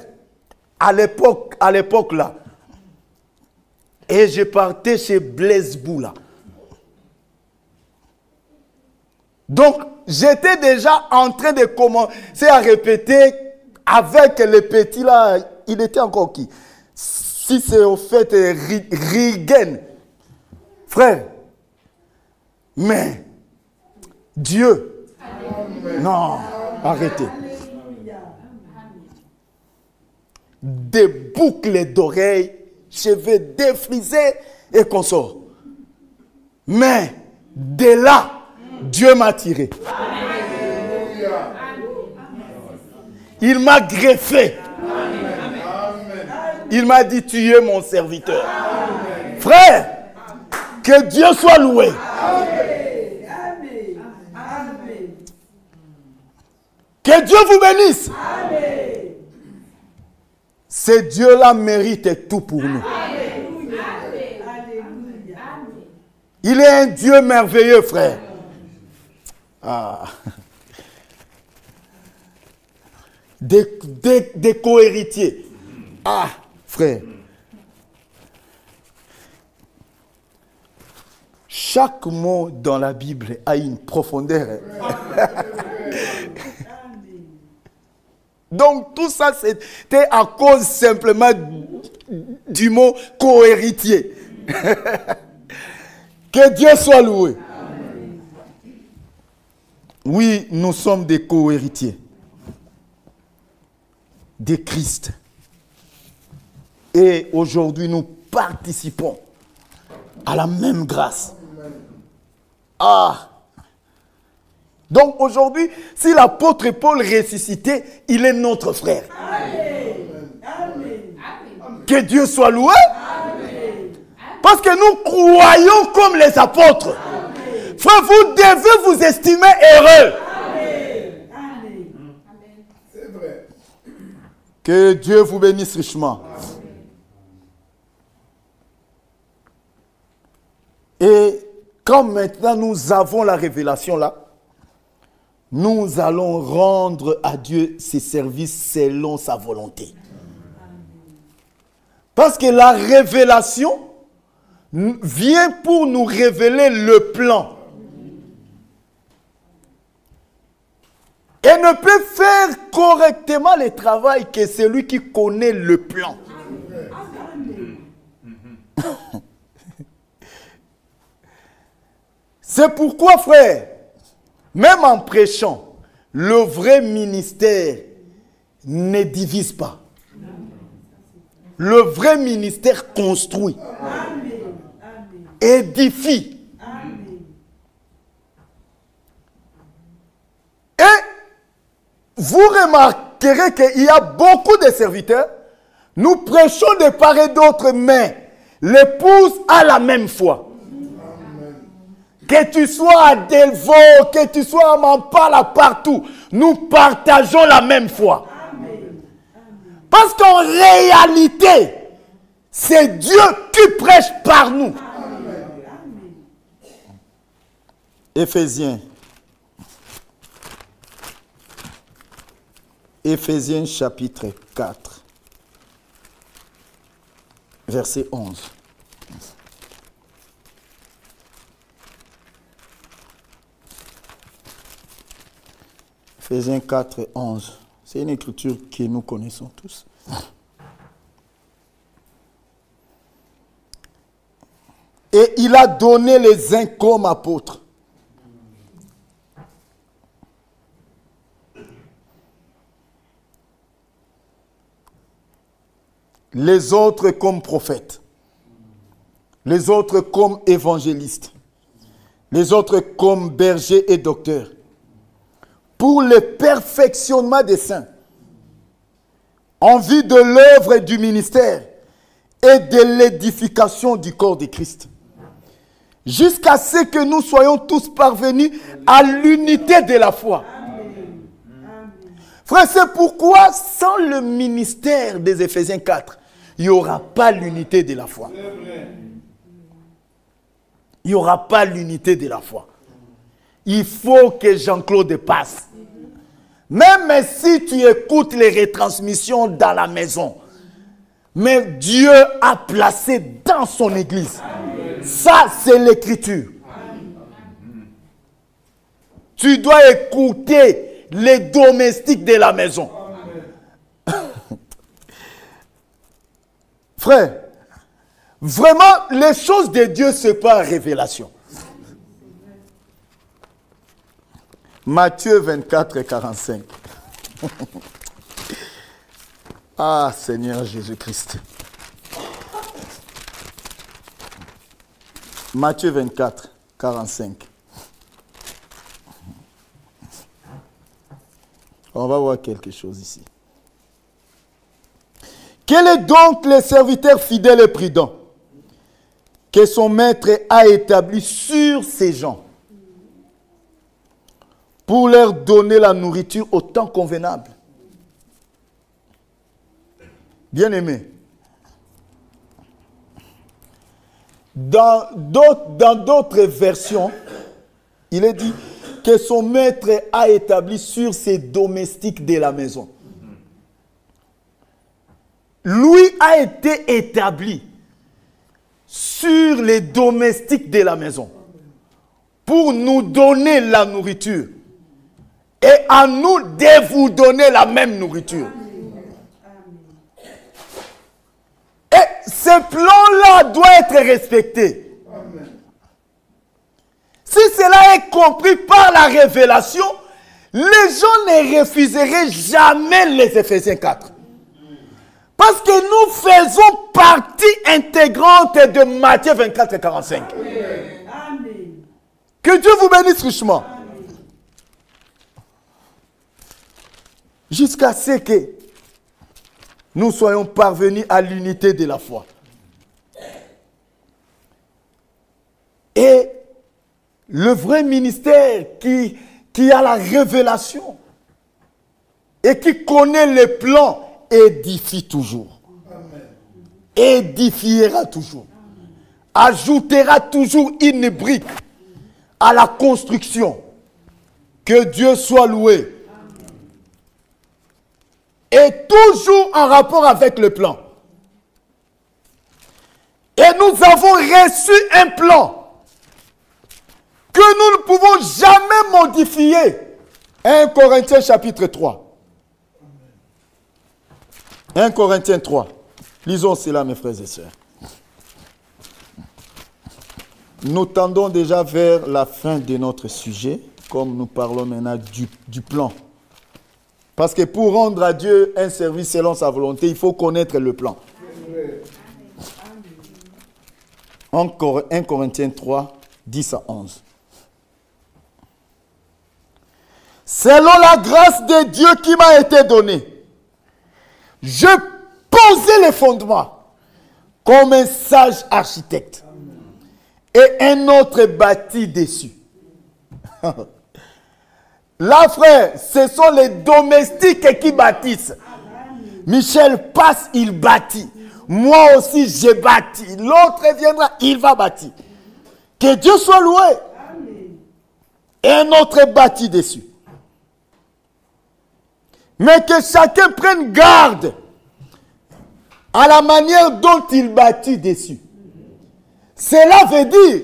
à l'époque là. Et je partais chez Blaise Boula. Donc, j'étais déjà en train de commencer à répéter avec les petits là. Il était encore qui? Si c'est au fait Rigen. Frère. Mais, Dieu. Amen. Non, arrêtez. Des boucles d'oreilles, cheveux défrisés et consorts. Mais, de là, Dieu m'a tiré. Amen. Il m'a greffé. Il m'a dit, tu es mon serviteur. Amen. Frère, que Dieu soit loué. Amen. Amen. Que Dieu vous bénisse. Amen. Ce Dieu-là mérite tout pour nous. Amen. Il est un Dieu merveilleux, frère. Ah. Des co-héritiers. Ah, frère. Chaque mot dans la Bible a une profondeur. Donc tout ça, c'était à cause simplement du mot co-héritier. Que Dieu soit loué. Oui, nous sommes des co-héritiers de Christ. Et aujourd'hui, nous participons à la même grâce. Ah! Donc aujourd'hui, si l'apôtre Paul ressuscité, il est notre frère. Amen. Amen. Que Dieu soit loué. Amen. Parce que nous croyons comme les apôtres. Amen. Frère, vous devez vous estimer heureux. Amen. Amen. C'est vrai. Que Dieu vous bénisse richement. Et comme maintenant nous avons la révélation là, nous allons rendre à Dieu ses services selon sa volonté. Parce que la révélation vient pour nous révéler le plan. Et ne peut faire correctement le travail que celui qui connaît le plan. C'est pourquoi, frère, même en prêchant, le vrai ministère ne divise pas. Le vrai ministère construit, édifie. Et vous remarquerez qu'il y a beaucoup de serviteurs. Nous prêchons de part et d'autre, mais l'épouse a la même foi. Que tu sois à Delvaux, que tu sois à Mampala, partout, nous partageons la même foi. Parce qu'en réalité, c'est Dieu qui prêche par nous. Éphésiens. Éphésiens chapitre 4, verset 11. Éphésiens 4, 11. C'est une écriture que nous connaissons tous. Et il a donné les uns comme apôtres. Les autres comme prophètes. Les autres comme évangélistes. Les autres comme bergers et docteurs. Pour le perfectionnement des saints, en vue de l'œuvre et du ministère et de l'édification du corps de Christ, jusqu'à ce que nous soyons tous parvenus à l'unité de la foi. Frère, c'est pourquoi sans le ministère des Éphésiens 4, il n'y aura pas l'unité de la foi. Il n'y aura pas l'unité de la foi. Il faut que Jean-Claude passe. Même si tu écoutes les retransmissions dans la maison, mais Dieu a placé dans son église. Ça, c'est l'écriture. Tu dois écouter les domestiques de la maison. Frère, vraiment, les choses de Dieu, ce n'est pas révélation. Matthieu 24, 45. Ah, Seigneur Jésus-Christ. Matthieu 24, 45. On va voir quelque chose ici. Quel est donc le serviteur fidèle et prudent que son maître a établi sur ces gens pour leur donner la nourriture au temps convenable? Bien-aimé, dans d'autres versions, il est dit que son maître a établi sur ses domestiques de la maison. Lui a été établi sur les domestiques de la maison pour nous donner la nourriture et à nous de vous donner la même nourriture. Et ce plan-là doit être respecté. Si cela est compris par la révélation, les gens ne refuseraient jamais les Éphésiens 4. Parce que nous faisons partie intégrante de Matthieu 24 et 45. Amen. Que Dieu vous bénisse richement. Jusqu'à ce que nous soyons parvenus à l'unité de la foi. Et le vrai ministère qui a la révélation et qui connaît les plans édifie toujours. Amen. Édifiera toujours. Amen. Ajoutera toujours une brique à la construction. Que Dieu soit loué. Amen. Et toujours en rapport avec le plan. Et nous avons reçu un plan que nous ne pouvons jamais modifier. 1 Corinthiens chapitre 3. 1 Corinthiens 3. Lisons cela, mes frères et sœurs. Nous tendons déjà vers la fin de notre sujet, comme nous parlons maintenant du plan. Parce que pour rendre à Dieu un service selon sa volonté, il faut connaître le plan. 1 Corinthiens 3, 10 à 11. Selon la grâce de Dieu qui m'a été donnée, je posais les fondements comme un sage architecte. Et un autre bâtit dessus. Là, frère, ce sont les domestiques qui bâtissent. Michel passe, il bâtit. Moi aussi, j'ai bâti. L'autre viendra, il va bâtir. Que Dieu soit loué. Et un autre bâtit dessus. Mais que chacun prenne garde à la manière dont il bâtit dessus. Cela veut dire,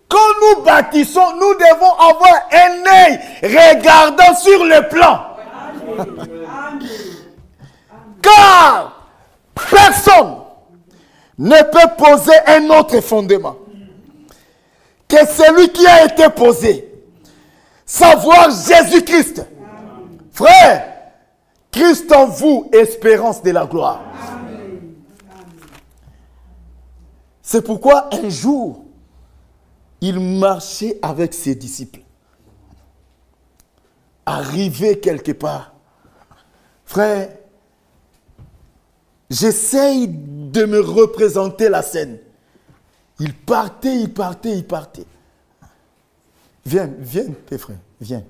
quand nous bâtissons, nous devons avoir un œil regardant sur le plan. Car personne ne peut poser un autre fondement que celui qui a été posé, savoir Jésus-Christ. Frère, Christ en vous, espérance de la gloire. C'est pourquoi un jour, il marchait avec ses disciples. Arrivé quelque part, frère, j'essaye de me représenter la scène. Il partait, il partait, il partait. Viens, viens, tes frères, viens.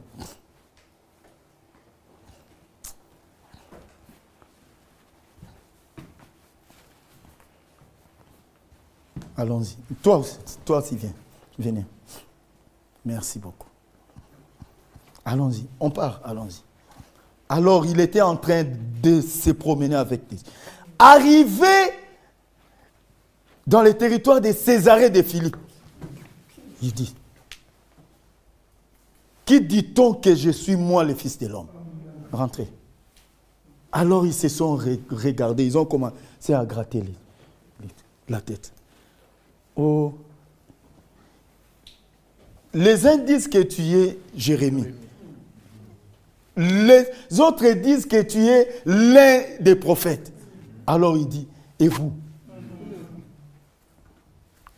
Allons-y. Toi aussi, viens. Venez. Merci beaucoup. Allons-y. On part, allons-y. Alors, il était en train de se promener avec lui. Arrivé dans le territoire de Césarée de Philippe, il dit, qui dit-on que je suis moi le Fils de l'homme? Rentrez. Alors, ils se sont regardés. Ils ont commencé à gratter la tête. Oh. Les uns disent que tu es Jérémie. Les autres disent que tu es l'un des prophètes. Alors il dit, et vous?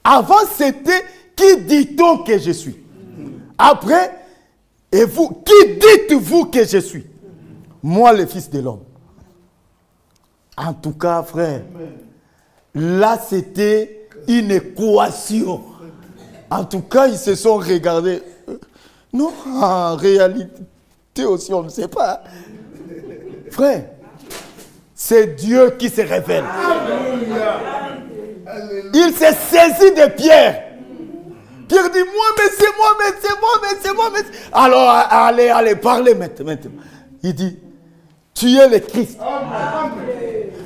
Avant c'était, qui dit-on que je suis? Après, et vous? Qui dites-vous que je suis? Moi, le Fils de l'homme. En tout cas, frère, là c'était une équation. En tout cas, ils se sont regardés. Non, en réalité aussi, on ne sait pas. Frère, c'est Dieu qui se révèle. Il s'est saisi de Pierre. Pierre dit, moi, mais c'est moi, mais c'est moi, mais c'est moi, mais c'est... Alors, allez, parlez maintenant. Il dit, tu es le Christ,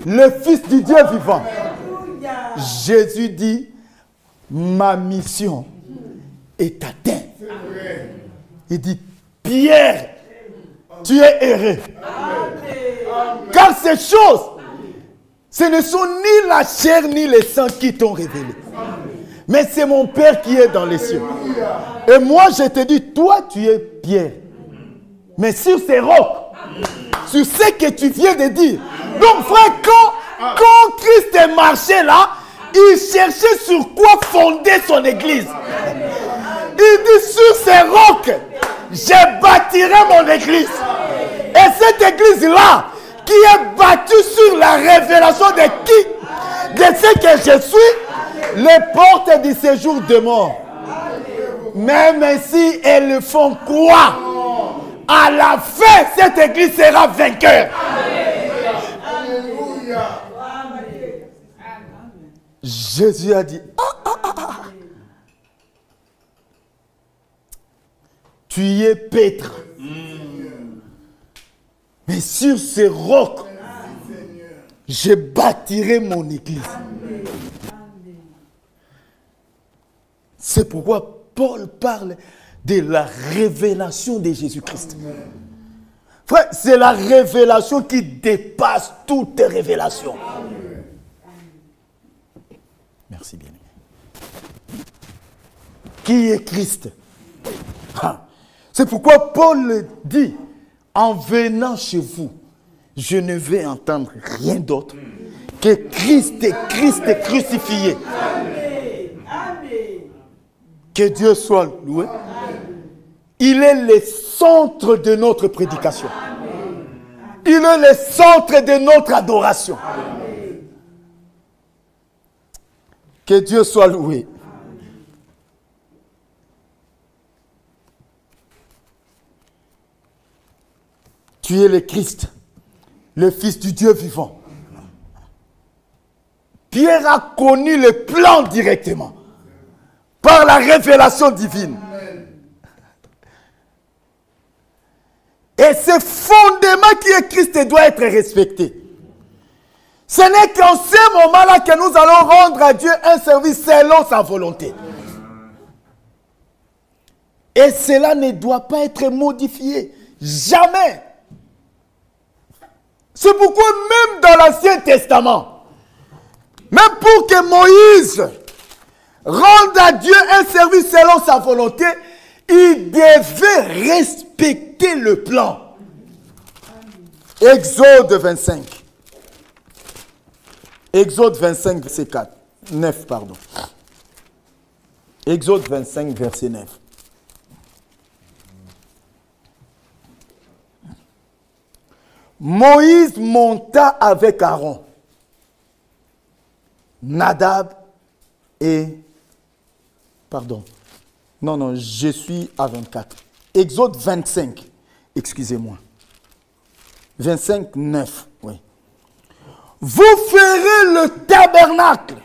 le Fils du Dieu vivant. Jésus dit, ma mission est atteinte. Il dit, Pierre, tu es erré. Car ces choses, ce ne sont ni la chair ni le sang qui t'ont révélé. Mais c'est mon Père qui est dans les cieux. Et moi, je te dis, toi, tu es Pierre. Mais sur ces rocs, sur ce que tu viens de dire. Donc, frère, quand Christ est marché là, il cherchait sur quoi fonder son église. Il dit, sur ces rocs, je bâtirai mon église. Et cette église-là, qui est bâtue sur la révélation de qui? De ce que je suis, les portes du séjour demeurent. Même si elles font quoi? À la fin, cette église sera vainqueur. Jésus a dit, tu es Pétre. Mais sur ces rocs, je bâtirai mon église. C'est pourquoi Paul parle de la révélation de Jésus-Christ. Frère, c'est la révélation qui dépasse toute révélation. Merci bien. Qui est Christ? C'est pourquoi Paul dit, en venant chez vous, je ne vais entendre rien d'autre que Christ et Christ crucifié. Que Dieu soit loué. Il est le centre de notre prédication. Il est le centre de notre adoration. Que Dieu soit loué. Tu es le Christ, le Fils du Dieu vivant. Pierre a connu le plan directement, par la révélation divine. Et ce fondement qui est Christ doit être respecté. Ce n'est qu'en ce moment-là que nous allons rendre à Dieu un service selon sa volonté. Et cela ne doit pas être modifié. Jamais. C'est pourquoi même dans l'Ancien Testament, même pour que Moïse rende à Dieu un service selon sa volonté, il devait respecter le plan. Exode 25. Exode 25, verset 4. 9, pardon. Exode 25, verset 9. Moïse monta avec Aaron, Nadab et... Pardon. Non, je suis à 24. Exode 25, excusez-moi. 25, 9, oui. Vous ferez le tabernacle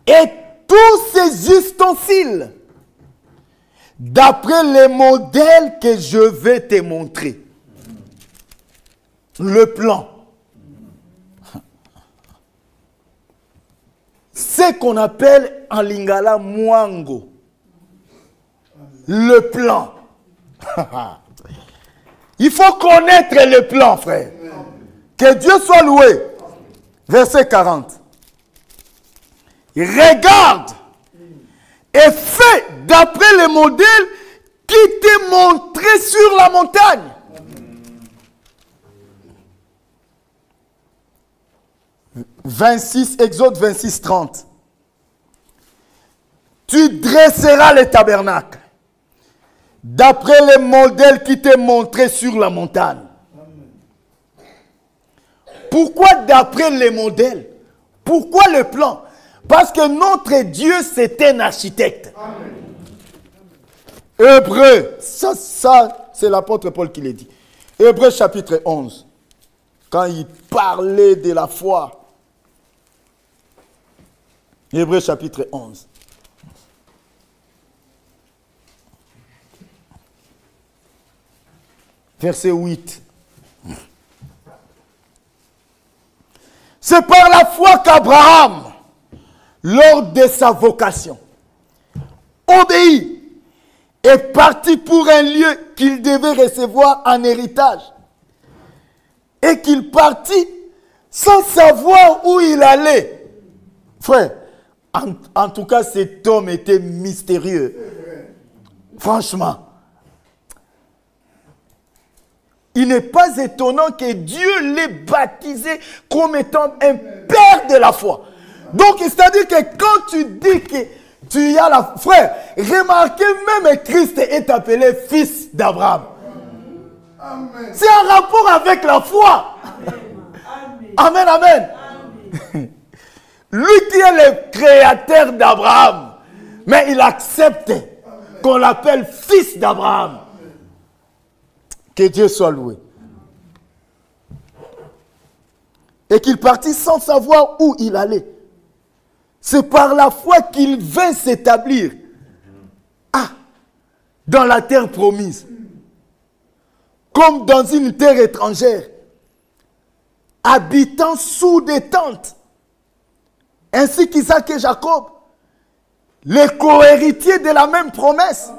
et tous ses ustensiles d'après les modèles que je vais te montrer. Le plan. C'est qu'on appelle en lingala mwango. Le plan. Il faut connaître le plan, frère. Que Dieu soit loué. Verset 40. Regarde et fais d'après les modèles qui t'est montré sur la montagne. Exode 26, 30. Tu dresseras le tabernacle d'après les modèles qui t'est montré sur la montagne. Pourquoi d'après les modèles? Pourquoi le plan? Parce que notre Dieu, c'est un architecte. Hébreux, ça c'est l'apôtre Paul qui l'a dit. Hébreux chapitre 11, quand il parlait de la foi. Hébreux chapitre 11. Verset 8. C'est par la foi qu'Abraham, lors de sa vocation, obéit et parti pour un lieu qu'il devait recevoir en héritage. Et qu'il partit sans savoir où il allait. Frère, en tout cas, cet homme était mystérieux. Franchement. Il n'est pas étonnant que Dieu l'ait baptisé comme étant un père de la foi. Donc, c'est-à-dire que quand tu dis que tu as la... Frère, remarquez, même Christ est appelé fils d'Abraham. C'est un rapport avec la foi. Amen, amen. Lui qui est le créateur d'Abraham, mais il accepte qu'on l'appelle fils d'Abraham. Que Dieu soit loué. Et qu'il partit sans savoir où il allait. C'est par la foi qu'il vint s'établir dans la terre promise. Comme dans une terre étrangère. Habitant sous des tentes. Ainsi qu'Isaac et Jacob. Les co-héritiers de la même promesse.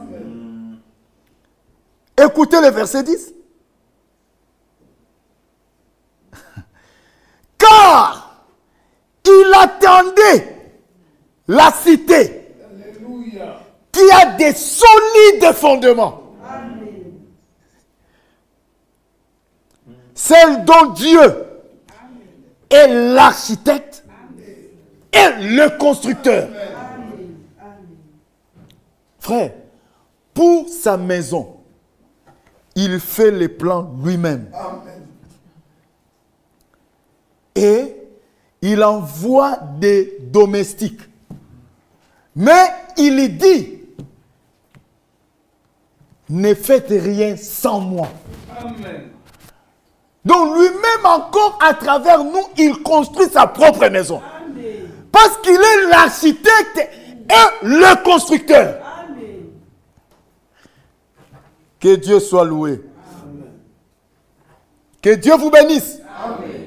Écoutez le verset 10. Car il attendait la cité qui a des solides fondements. Celle dont Dieu est l'architecte et le constructeur. Frère, pour sa maison, il fait les plans lui-même. Et il envoie des domestiques. Mais il dit, ne faites rien sans moi. Amen. Donc lui-même encore, à travers nous, il construit sa propre maison. Amen. Parce qu'il est l'architecte et le constructeur. Amen. Que Dieu soit loué. Amen. Que Dieu vous bénisse. Amen.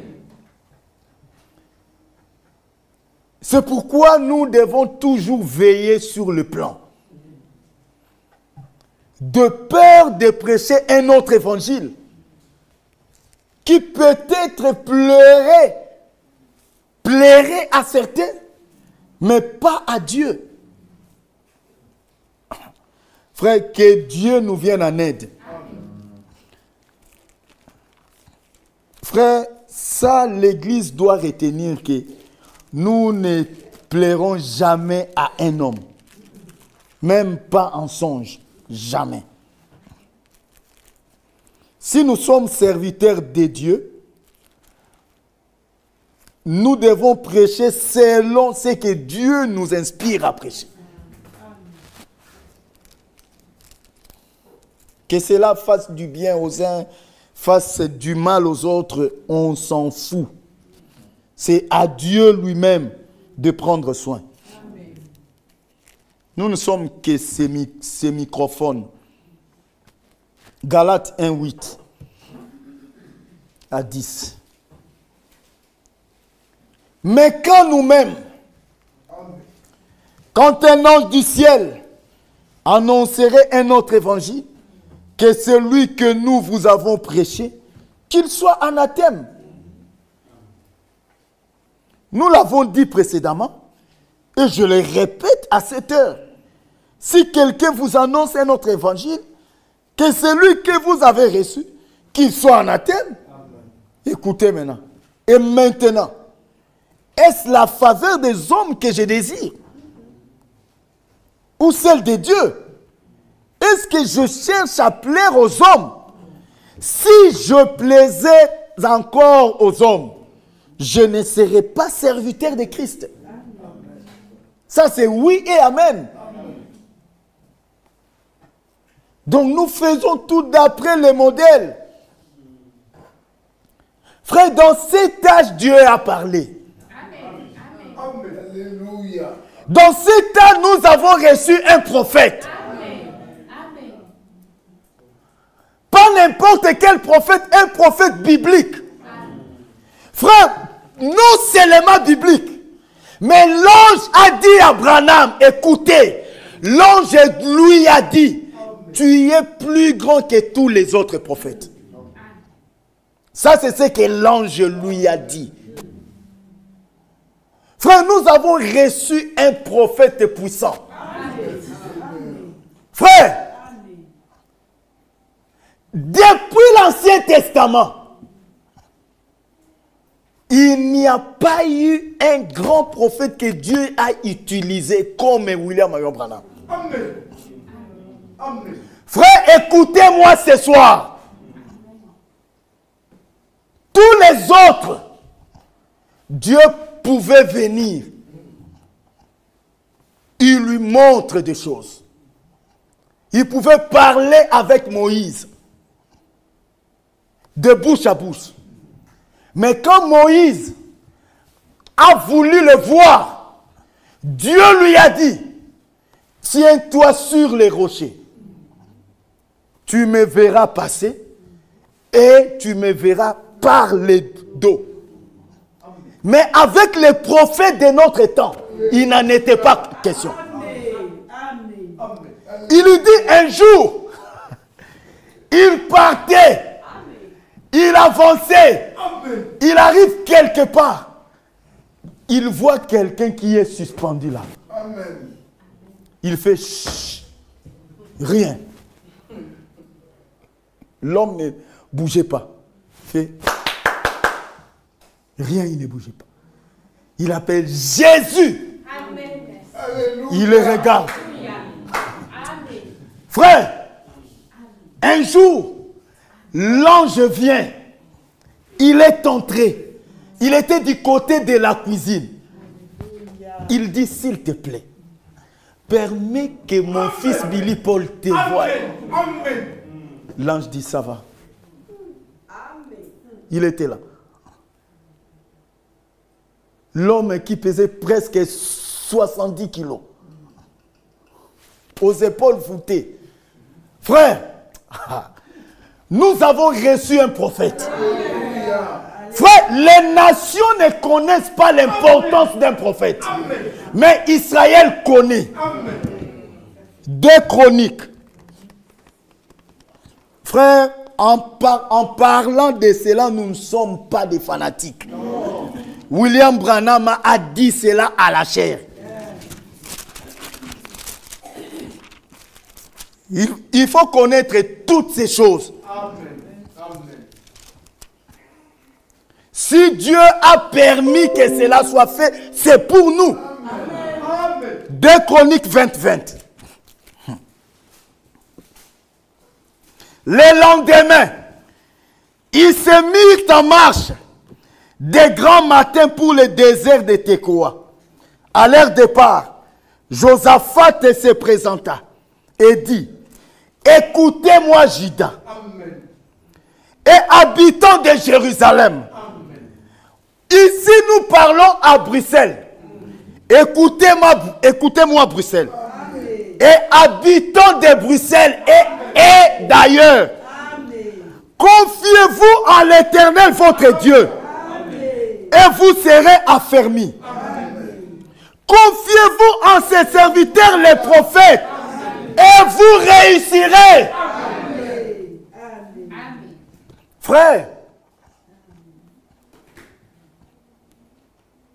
C'est pourquoi nous devons toujours veiller sur le plan. De peur de prêcher un autre évangile qui peut-être plairait à certains, mais pas à Dieu. Frère, que Dieu nous vienne en aide. Frère, ça, l'Église doit retenir que nous ne plairons jamais à un homme. Même pas en songe. Jamais. Si nous sommes serviteurs de Dieu, nous devons prêcher selon ce que Dieu nous inspire à prêcher. Que cela fasse du bien aux uns, fasse du mal aux autres, on s'en fout. C'est à Dieu lui-même de prendre soin. Amen. Nous ne sommes que ces microphones. Galates 1, 8 à 10. Mais quand nous-mêmes, quand un ange du ciel annoncerait un autre évangile, que celui que nous vous avons prêché, qu'il soit anathème. Nous l'avons dit précédemment, et je le répète à cette heure. Si quelqu'un vous annonce un autre évangile, que celui que vous avez reçu, qu'il soit anathème. Écoutez maintenant. Et maintenant, est-ce la faveur des hommes que je désire? Ou celle de Dieu? Est-ce que je cherche à plaire aux hommes? Si je plaisais encore aux hommes, je ne serai pas serviteur de Christ. Ça, c'est oui et amen. Donc, nous faisons tout d'après le modèle. Frère, dans cet âge, Dieu a parlé. Alléluia. Dans cet âge, nous avons reçu un prophète. Pas n'importe quel prophète, un prophète biblique. Frère, non seulement biblique, mais l'ange a dit à Branham, écoutez, l'ange lui a dit, tu es plus grand que tous les autres prophètes. Ça, c'est ce que l'ange lui a dit. Frère, nous avons reçu un prophète puissant. Frère, depuis l'Ancien Testament, il n'y a pas eu un grand prophète que Dieu a utilisé comme William Marion Branham. Amen. Amen. Frère, écoutez-moi ce soir. Tous les autres, Dieu pouvait venir. Il lui montre des choses. Il pouvait parler avec Moïse. De bouche à bouche. Mais quand Moïse a voulu le voir, Dieu lui a dit, tiens-toi sur les rochers. Tu me verras passer et tu me verras par les dos. Mais avec les prophètes de notre temps, il n'en était pas question. Il lui dit un jour, il partait. Il avançait. Amen. Il arrive quelque part. Il voit quelqu'un qui est suspendu là. Amen. Il fait chut. Rien. L'homme ne bougeait pas. Il fait rien, il ne bougeait pas. Il appelle Jésus. Alléluia. Il le regarde. Frère, un jour, l'ange vient. Il est entré. Il était du côté de la cuisine. Il dit, s'il te plaît, permets que mon fils Billy Paul te voie. L'ange dit, ça va. Il était là. L'homme qui pesait presque 70 kilos. Aux épaules voûtées. Frère, nous avons reçu un prophète. Frère, les nations ne connaissent pas l'importance d'un prophète. Mais Israël connaît. 2 Chroniques. Frère, en parlant de cela, nous ne sommes pas des fanatiques. William Branham a dit cela à la chair. Il faut connaître toutes ces choses. Si Dieu a permis que cela soit fait, c'est pour nous. 2 Chroniques 20. Le lendemain, ils se mirent en marche des grands matins pour le désert de Tekoa. À leur départ, Josaphat se présenta et dit, écoutez-moi, Juda, et habitants de Jérusalem. Ici, nous parlons à Bruxelles. Écoutez-moi, Bruxelles. Et habitants de Bruxelles et d'ailleurs. Confiez-vous en l'Éternel, votre Dieu. Et vous serez affermis. Confiez-vous en ses serviteurs, les prophètes. Et vous réussirez. Frère,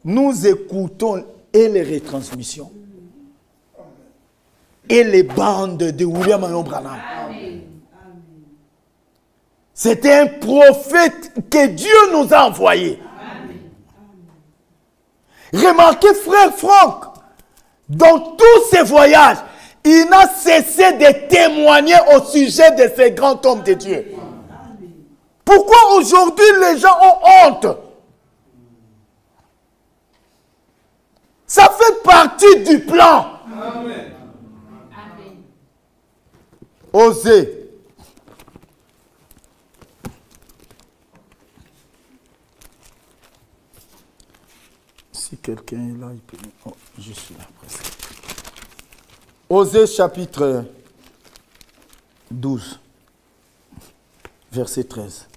nous écoutons et les retransmissions et les bandes de William Marion Branham. C'était un prophète que Dieu nous a envoyé. Remarquez, frère Franck, dans tous ses voyages, il n'a cessé de témoigner au sujet de ces grands hommes de Dieu. Pourquoi aujourd'hui les gens ont honte? Ça fait partie du plan. Amen. Osez. Si quelqu'un est là, il peut... Oh, je suis là presque. Osée chapitre 12, verset 13.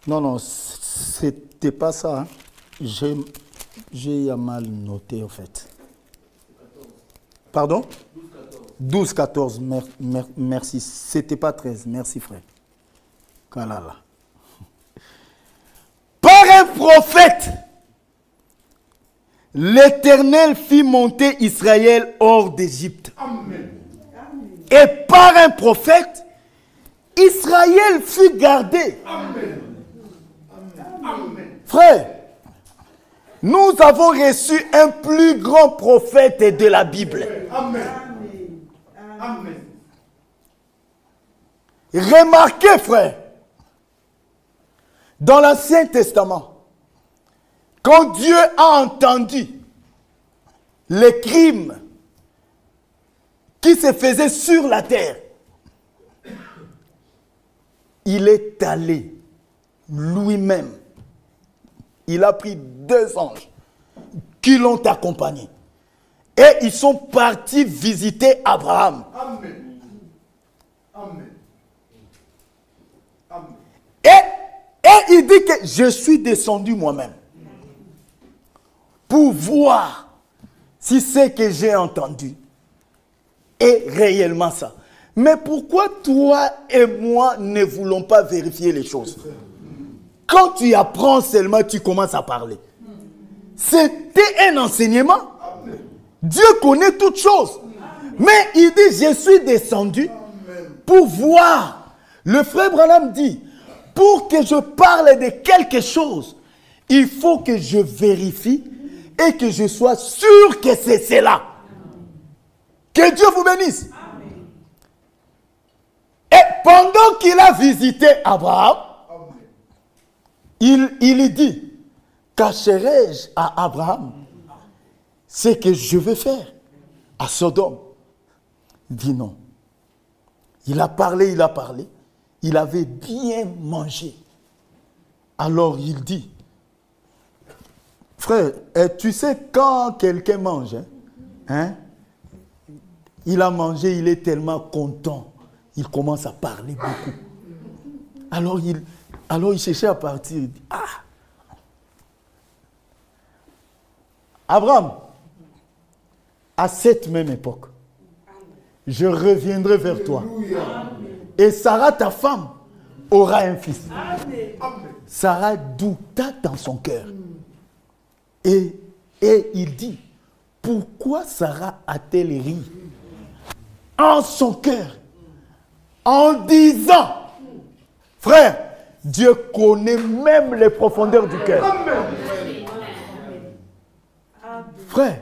Non, c'était pas ça. Hein. J'ai mal noté, en fait. Pardon? 12, 14. Merci. C'était pas 13. Merci, frère. Kalala. Par un prophète, l'Éternel fit monter Israël hors d'Égypte. Et par un prophète, Israël fut gardé. Amen. Frère, nous avons reçu un plus grand prophète de la Bible. Amen. Amen. Remarquez, frère, dans l'Ancien Testament, quand Dieu a entendu les crimes qui se faisaient sur la terre, il est allé lui-même. Il a pris 2 anges qui l'ont accompagné. Et ils sont partis visiter Abraham. Amen. Amen. Amen. Et il dit que je suis descendu moi-même pour voir si ce que j'ai entendu est réellement ça. Mais pourquoi toi et moi ne voulons pas vérifier les choses? Quand tu apprends seulement, tu commences à parler. C'était un enseignement. Dieu connaît toutes choses. Mais il dit, je suis descendu pour voir. Le frère Branham dit, pour que je parle de quelque chose, il faut que je vérifie et que je sois sûr que c'est cela. Que Dieu vous bénisse. Et pendant qu'il a visité Abraham, il dit, cacherai-je à Abraham ce que je vais faire à Sodome? Il dit non. Il a parlé. Il avait bien mangé. Alors il dit, frère, tu sais quand quelqu'un mange, il a mangé, il est tellement content, il commence à parler beaucoup. Alors il cherchait à partir, il dit, Abraham, à cette même époque, je reviendrai vers toi. Et Sarah, ta femme, aura un fils. Sarah douta dans son cœur. Et il dit, pourquoi Sarah a-t-elle ri en son cœur en disant, frère, Dieu connaît même les profondeurs du cœur. Frère,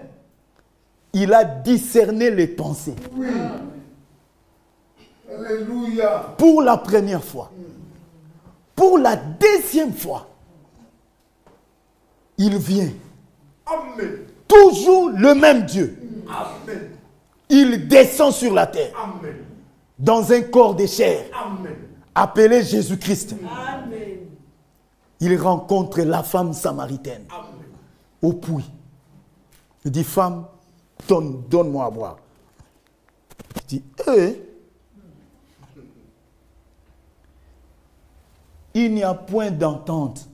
il a discerné les pensées. Alléluia. Pour la première fois. Pour la deuxième fois, il vient. Amen. Toujours le même Dieu. Amen. Il descend sur la terre. Amen. Dans un corps de chair. Amen. Appelé Jésus-Christ. Amen. Il rencontre la femme samaritaine. Amen. Au puits. Il dit, femme, donne-moi à boire. Il dit, il n'y a point d'entente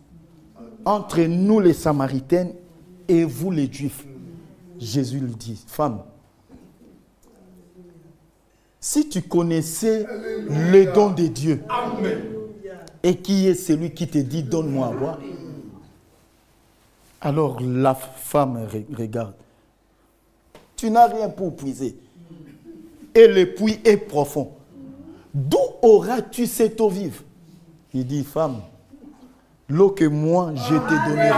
entre nous les Samaritains et vous les Juifs. Jésus lui dit, femme, si tu connaissais le don de Dieu, Amen. et qui est celui qui te dit, donne-moi à boire, alors la femme regarde. Tu n'as rien pour puiser. Et le puits est profond. D'où auras-tu cette eau vive? Il dit, femme, l'eau que moi je te donnerai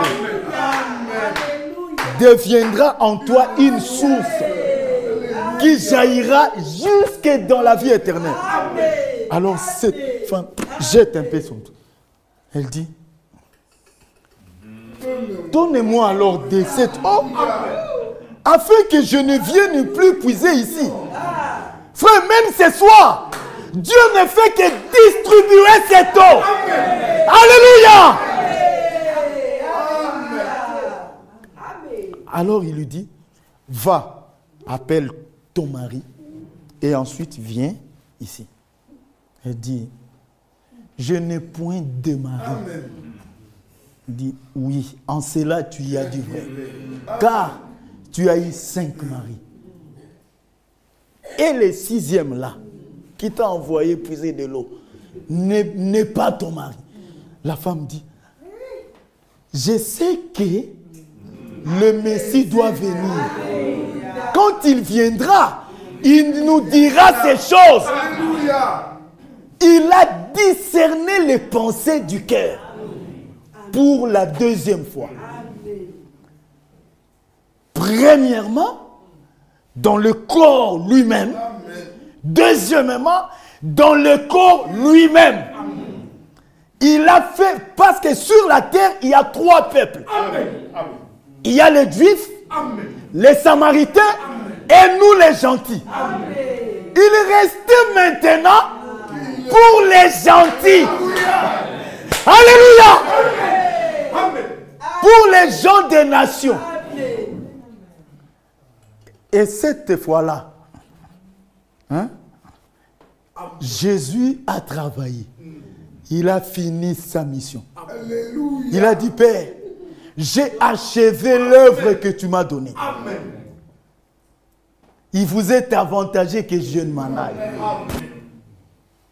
deviendra en toi une source qui jaillira jusque dans la vie éternelle. Alors cette femme jette un peu son tour. Elle dit, donnez-moi alors de cette eau afin que je ne vienne plus puiser ici. Frère, même ce soir, Dieu ne fait que distribuer cette eau. Alléluia. Alors il lui dit, va, appelle ton mari et ensuite viens ici. Elle dit, je n'ai point de mari. Il dit, oui, en cela tu y as du vrai. Car tu as eu 5 maris. Et le 6e là, qui t'a envoyé puiser de l'eau, n'est pas ton mari. La femme dit, je sais que le Messie doit venir. Quand il viendra, il nous dira ces choses. Il a discerné les pensées du cœur pour la 2e fois. Premièrement, dans le corps lui-même. Deuxièmement, dans le corps lui-même. Il a fait, parce que sur la terre, il y a 3 peuples. Il y a les Juifs, les Samaritains et nous les gentils. Il reste maintenant pour les gentils. Alléluia. Pour les gens des nations. Et cette fois-là, Jésus a travaillé. Il a fini sa mission. Il a dit, Père, j'ai achevé l'œuvre que tu m'as donnée. Il vous est avantagé que je ne m'en aille.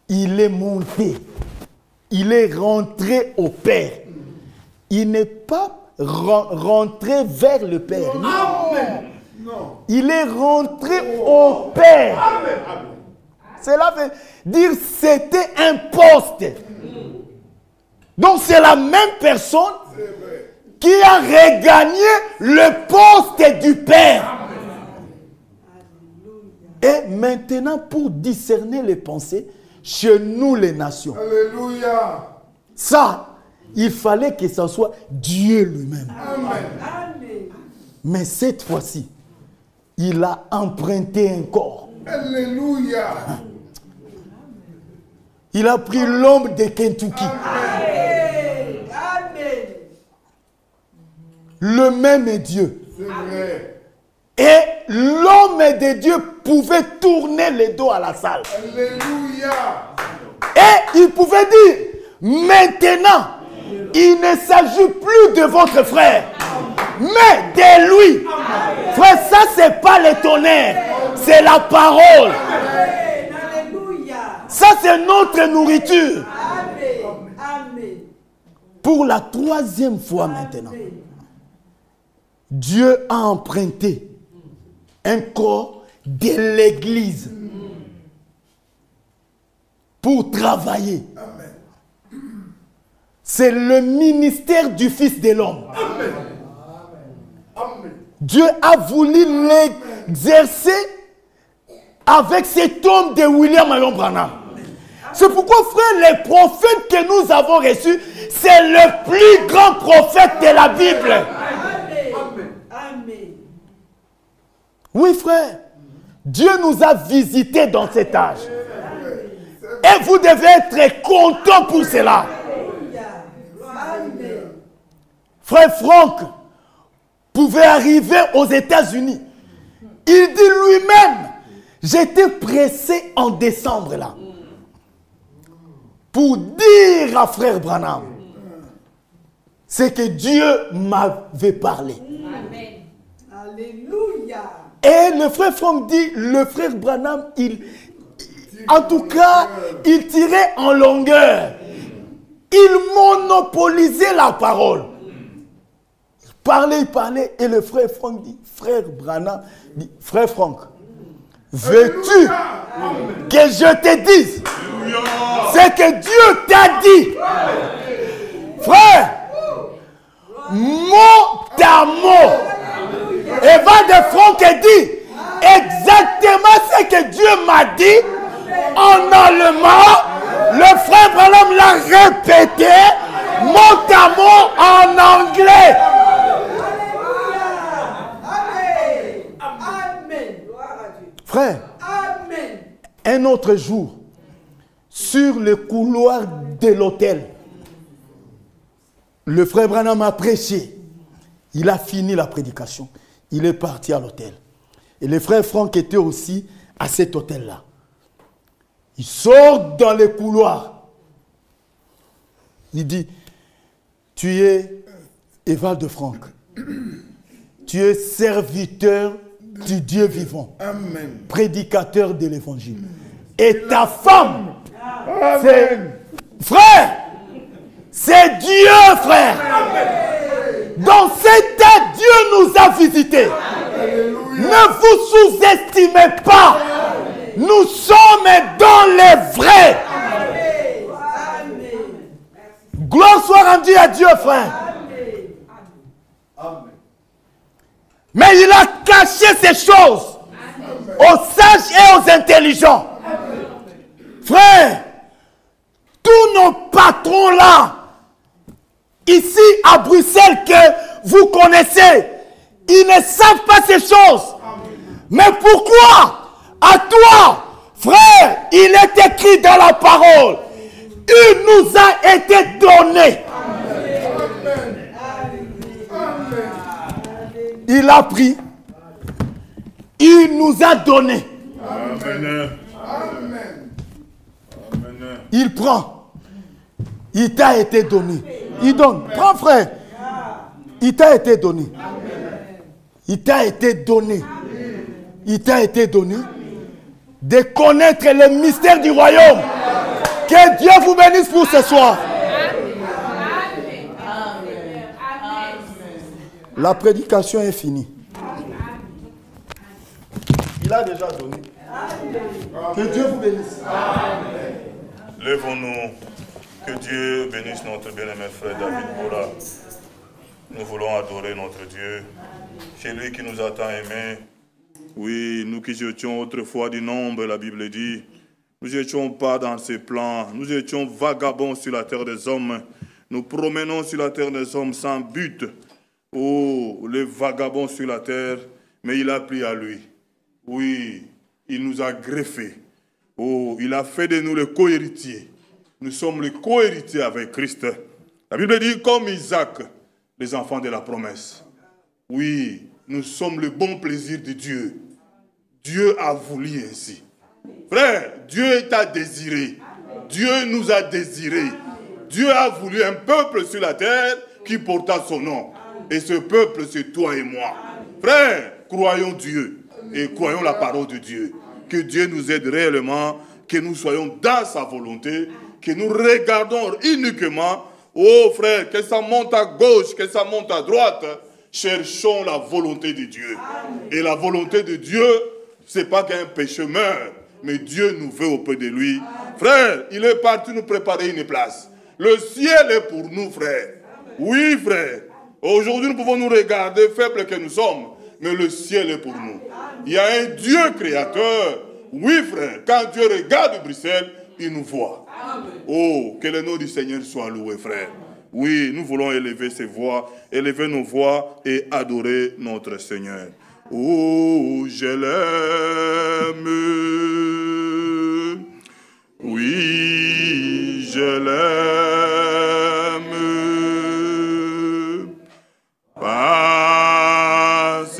Il est monté. Il est rentré au Père. Il n'est pas rentré vers le Père. Amen. Non. Il est rentré au Père. Cela veut dire que c'était un poste. Donc c'est la même personne qui a regagné le poste du Père. Et maintenant, pour discerner les pensées, chez nous les nations, Alléluia. ça, il fallait que ce soit Dieu lui-même. Amen. Mais cette fois-ci, il a emprunté un corps. Alléluia. Il a pris l'homme de Kentucky. Le même est Dieu. C'est vrai. Et l'homme de Dieu pouvait tourner le dos à la salle. Alléluia. Et il pouvait dire, maintenant, il ne s'agit plus de votre frère, mais de lui. Frère, ça, c'est pas le tonnerre, c'est la parole. Ça, c'est notre nourriture. Pour la troisième fois maintenant, Dieu a emprunté un corps de l'Église pour travailler. C'est le ministère du Fils de l'homme. Dieu a voulu l'exercer avec cet homme de William Marion Branham. C'est pourquoi, frère, les prophètes que nous avons reçus, c'est le plus grand prophète de la Bible. Oui, frère. Dieu nous a visités dans cet âge. Et vous devez être content pour cela. Frère Franck pouvait arriver aux États-Unis. Il dit lui-même, j'étais pressé en décembre là, pour dire à frère Branham, c'est que Dieu m'avait parlé. Alléluia. Et le frère Franck dit, le frère Branham, en tout cas, il tirait en longueur. Il monopolisait la parole. Il parlait, et le frère Franck dit, frère Branham, dit, frère Franck, veux-tu que je te dise ce que Dieu t'a dit? Frère, mot à mot. Evald de Franck dit exactement ce que Dieu m'a dit en allemand. Le frère Branham l'a répété mot à mot en anglais. Frère, un autre jour, sur le couloir de l'hôtel, le frère Branham a prêché. Il a fini la prédication. Il est parti à l'hôtel. Et le frère Franck était aussi à cet hôtel-là. Il sort dans le couloir. Il dit, tu es Evald de Franck. Tu es serviteur du Dieu vivant. Amen. Prédicateur de l'évangile. Et ta femme, c'est... Frère, c'est Dieu, frère. Dans cet état, Dieu nous a visités. Ne vous sous-estimez pas. Nous sommes dans les vrais. Gloire soit rendue à Dieu, frère. Mais il a caché ces choses aux sages et aux intelligents. Frère, tous nos patrons là, ici à Bruxelles, que vous connaissez, ils ne savent pas ces choses. Mais pourquoi? À toi, frère, il est écrit dans la parole. Il nous a été donné. Il a pris. Il nous a donné. Amen. Il prend. Il t'a été donné. Il donne. Prends, frère. Il t'a été donné. Il t'a été donné. Il t'a été donné de connaître les mystères du royaume. Que Dieu vous bénisse pour ce soir. La prédication est finie. Il a déjà donné. Que Dieu vous bénisse. Lèvons-nous. Que Dieu bénisse notre bien-aimé frère David Bora. Nous voulons adorer notre Dieu. C'est lui qui nous a tant aimés. Oui, nous qui étions autrefois du nombre, la Bible dit, nous n'étions pas dans ses plans. Nous étions vagabonds sur la terre des hommes. Nous promenons sur la terre des hommes sans but. Oh, les vagabonds sur la terre, mais il a pris à lui. Oui, il nous a greffés. Oh, il a fait de nous les co-héritiers. Nous sommes les co-héritiers avec Christ. La Bible dit, comme Isaac, les enfants de la promesse. Oui, nous sommes le bon plaisir de Dieu. Dieu a voulu ainsi. Frère, Dieu t'a désiré. Dieu nous a désirés. Dieu a voulu un peuple sur la terre qui porta son nom. Et ce peuple, c'est toi et moi. Frère, croyons Dieu et croyons la parole de Dieu. Que Dieu nous aide réellement, que nous soyons dans sa volonté, que nous regardons uniquement, oh frère, que ça monte à gauche, que ça monte à droite. Cherchons la volonté de Dieu. Et la volonté de Dieu, c'est pas qu'un péché meurt, mais Dieu nous veut auprès de lui. Frère, il est parti nous préparer une place. Le ciel est pour nous, frère. Oui, frère. Aujourd'hui, nous pouvons nous regarder faibles que nous sommes, mais le ciel est pour nous. Il y a un Dieu créateur. Oui, frère. Quand Dieu regarde Bruxelles, il nous voit. Oh, que le nom du Seigneur soit loué, frère. Oui, nous voulons élever ses voix, élever nos voix et adorer notre Seigneur. Oh, je l'aime. Oui, je l'aime. Parce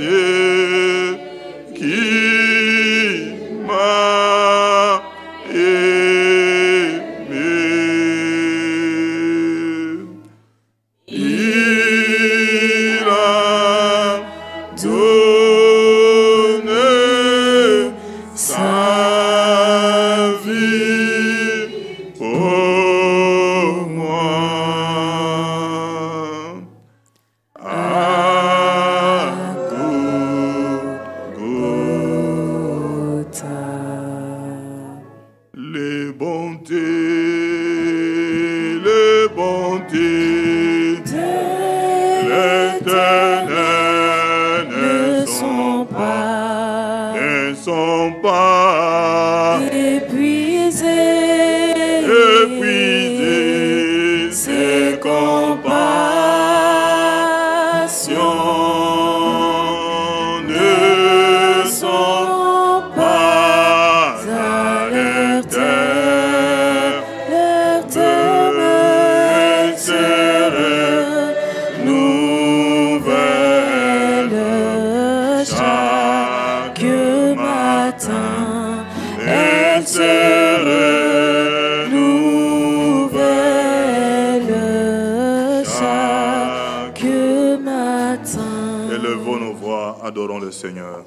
qu'il m'a aimé. Il a donné sa vie pour moi. À Golgotha. Les bontés l'Éternel ne sont pas épuisés, ses compassions ne sont pas à leur terme. leur demeure nouvelle chaque matin. Elle serait nouvelle chaque matin. Élevons nos voix, adorons le Seigneur.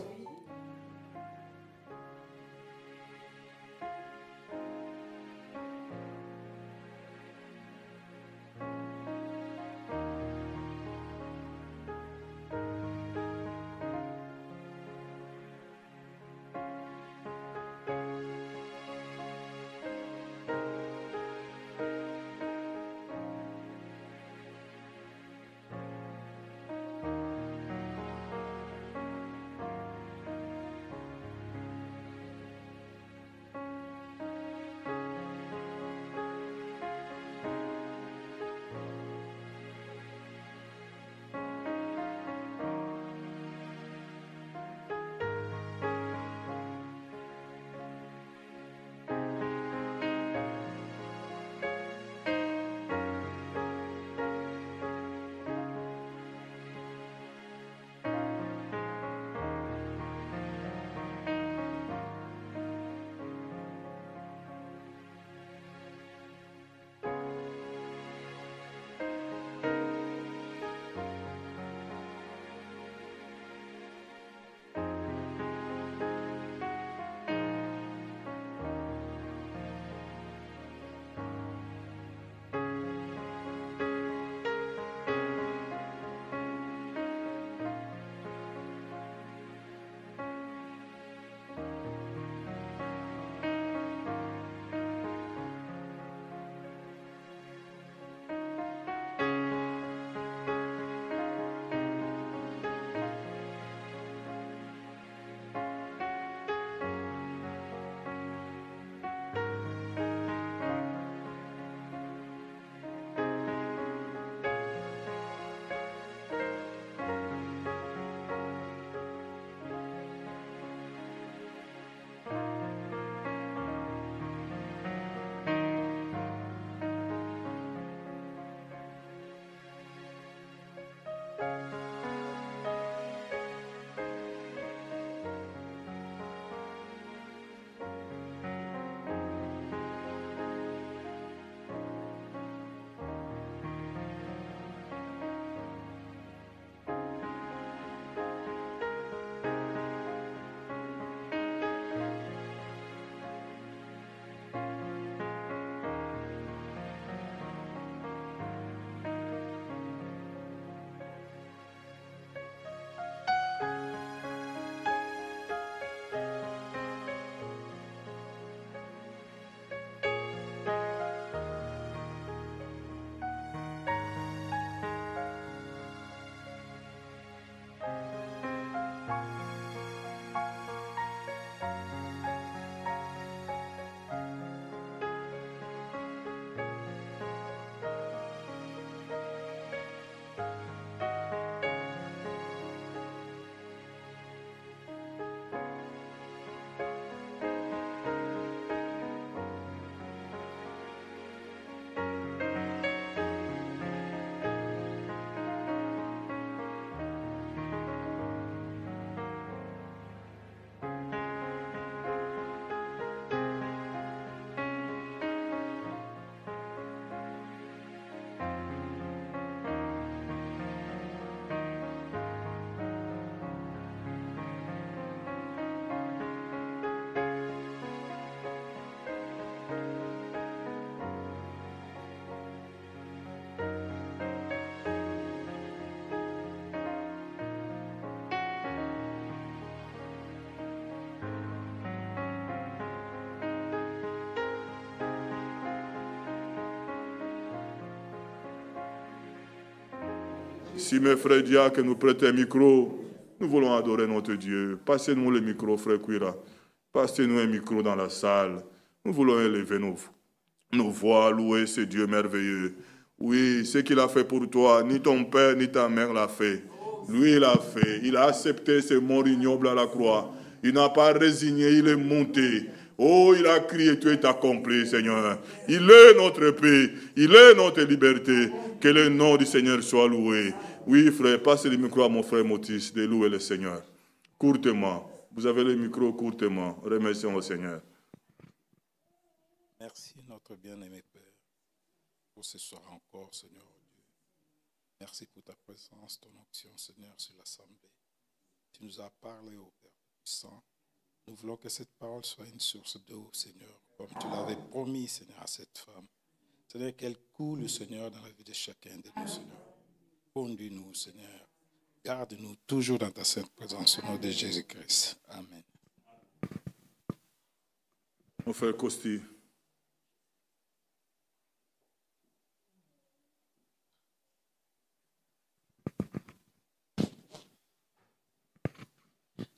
Si mes frères diacres nous prêtent un micro, nous voulons adorer notre Dieu. Passez-nous le micro, frère Kouira. Passez-nous un micro dans la salle. Nous voulons élever nos voix, louer ce Dieu merveilleux. Oui, ce qu'il a fait pour toi, ni ton père ni ta mère l'a fait. Lui, il a fait. Il a accepté ce mort ignoble à la croix. Il n'a pas résigné, il est monté. Oh, il a crié, tu es accompli, Seigneur. Il est notre paix, il est notre liberté. Que le nom du Seigneur soit loué. Oui, frère, passez le micro à mon frère Motis de louer le Seigneur. Courtement. Vous avez le micro courtement. Remercions le Seigneur. Merci, notre bien-aimé Père, pour ce soir encore, Seigneur Dieu. Merci pour ta présence, ton onction, Seigneur, sur l'Assemblée. Tu nous as parlé, ô Père puissant. Nous voulons que cette parole soit une source d'eau, Seigneur, comme tu l'avais promis, Seigneur, à cette femme. Seigneur, qu'elle coule, Seigneur, dans la vie de chacun de nous, Seigneur. Conduis-nous, Seigneur. Garde-nous toujours dans ta sainte présence, au nom de Jésus-Christ. Amen. Mon frère Costi.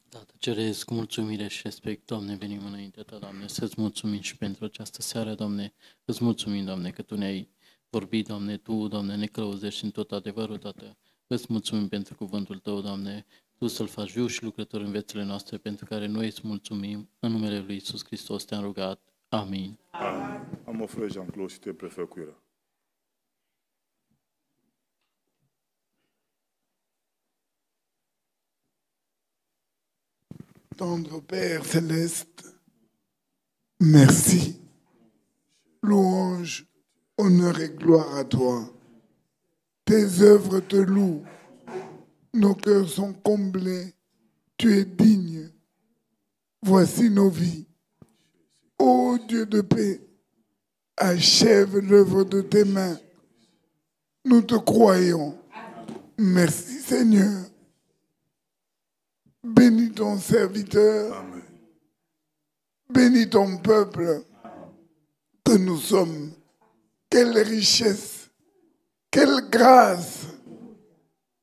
Tată Ceresc, mulțumire și respect, Doamne, venim înaintea Ta, Doamne, să-ți mulțumim și pentru această seară, Doamne, îți mulțumim, Doamne, că Tu ne-ai vorbit, Doamne, Tu, Doamne, ne călăuzești în tot adevărul, Tată, îți mulțumim pentru cuvântul Tău, Doamne, Tu să-L faci viu și lucrător în viețile noastre, pentru care noi îți mulțumim, în numele Lui Iisus Hristos te-am rugat, amin. Amen. À mon frère Jean-Claude, si tu préfères, Kouira. Tendre Père céleste, merci. Louange, honneur et gloire à toi. Tes œuvres te louent. Nos cœurs sont comblés. Tu es digne. Voici nos vies. Ô Dieu de paix, achève l'œuvre de tes mains. Nous te croyons. Merci Seigneur. Bénis ton serviteur. Amen. Bénis ton peuple que nous sommes. Quelle richesse, quelle grâce.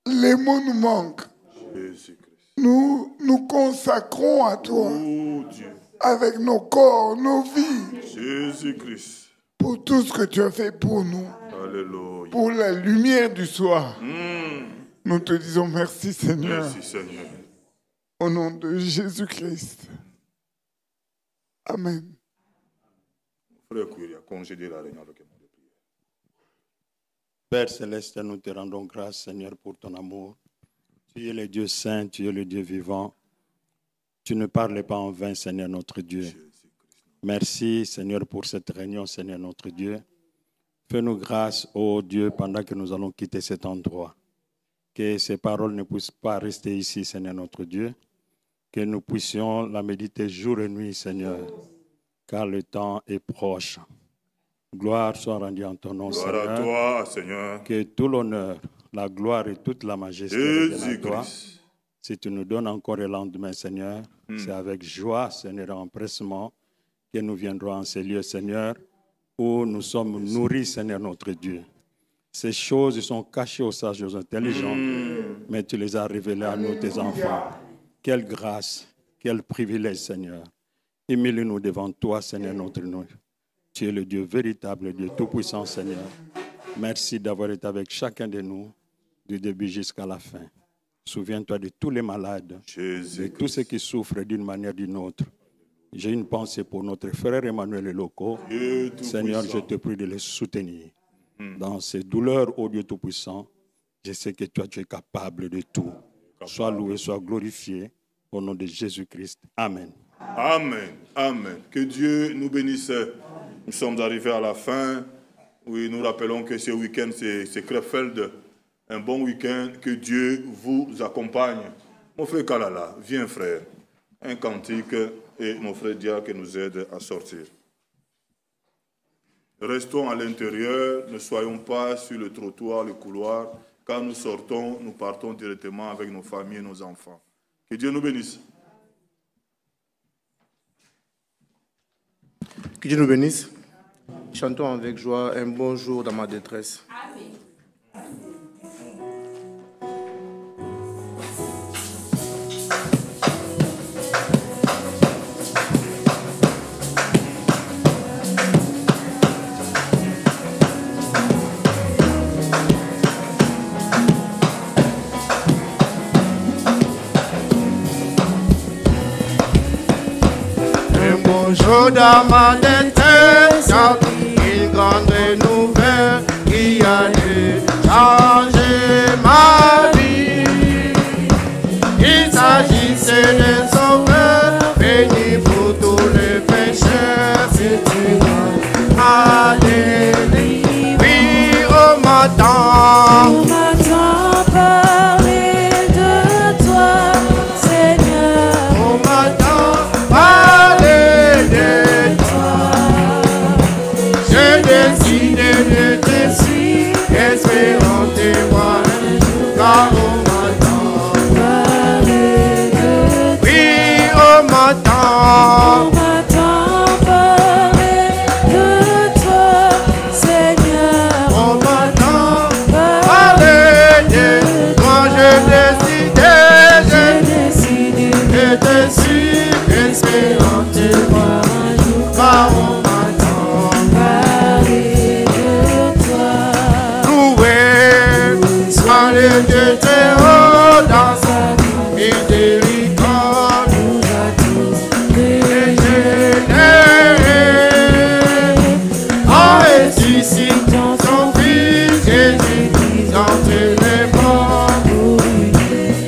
Les mots nous manquent. Jésus-Christ. Nous nous consacrons à toi Oh Dieu. avec nos corps, nos vies, Jésus-Christ. pour tout ce que tu as fait pour nous, Alléluia. pour la lumière du soir. Nous te disons merci Seigneur, Merci Seigneur. au nom de Jésus-Christ. Amen. Frère Kouria, congédiez la réunion avec un mot de prière. Père céleste, nous te rendons grâce, Seigneur, pour ton amour. Tu es le Dieu saint, tu es le Dieu vivant. Tu ne parles pas en vain, Seigneur notre Dieu. Merci, Seigneur, pour cette réunion, Seigneur notre Dieu. Fais-nous grâce, ô Dieu, pendant que nous allons quitter cet endroit. Que ces paroles ne puissent pas rester ici, Seigneur notre Dieu. Que nous puissions la méditer jour et nuit, Seigneur, car le temps est proche. Gloire soit rendue en ton nom, Gloire Seigneur. à toi, Seigneur. Que tout l'honneur, la gloire et toute la majesté reviennent à toi. Jésus-Christ. Si tu nous donnes encore le lendemain, Seigneur, c'est avec joie, Seigneur, et empressement que nous viendrons en ces lieux, Seigneur, où nous sommes nourris, Seigneur, notre Dieu. Ces choses sont cachées aux sages et aux intelligents, mais tu les as révélées à nous, tes enfants. Quelle grâce, quel privilège, Seigneur. Humilie-nous devant toi, Seigneur, notre Dieu. Tu es le Dieu véritable, le Dieu tout-puissant, Seigneur. Merci d'avoir été avec chacun de nous, du début jusqu'à la fin. Souviens-toi de tous les malades, de tous ceux qui souffrent d'une manière ou d'une autre. J'ai une pensée pour notre frère Emmanuel Eloko. Seigneur, je te prie de les soutenir. Dans ces douleurs, ô Dieu Tout-Puissant, je sais que toi, tu es capable de tout. Sois loué, sois glorifié, au nom de Jésus-Christ. Amen. Amen. Amen. Que Dieu nous bénisse. Nous sommes arrivés à la fin. Oui, nous rappelons que ce week-end, c'est Krefeld. Un bon week-end. Que Dieu vous accompagne. Mon frère Kalala, viens frère. Un cantique et mon frère Diacre nous aide à sortir. Restons à l'intérieur, ne soyons pas sur le trottoir, le couloir. Quand nous sortons, nous partons directement avec nos familles et nos enfants. Que Dieu nous bénisse. Que Dieu nous bénisse. Chantons avec joie un bon jour dans ma détresse. Amen. Jour dans ma détresse, une grande nouvelle qui allait changer ma vie. Il s'agissait d'un sauveur béni pour tous les pécheurs. C'est une alléluia. Oui, au matin. On m'entend parler de toi, Seigneur. On m'entend parler de toi. J'ai décidé de te suivre, espérant te voir, car on m'entend Parler de toi. oui, on m'entend. On m'entend parler de toi, Seigneur. On m'entend Parler parler de moi. J'ai décidé de te suivre, espérant te voir, car on m'entend parler de toi. louer. Parler de tes hauts dans sa miséricorde. Nous a tous En ressuscitant son Fils Jésus, entre les morts. pour une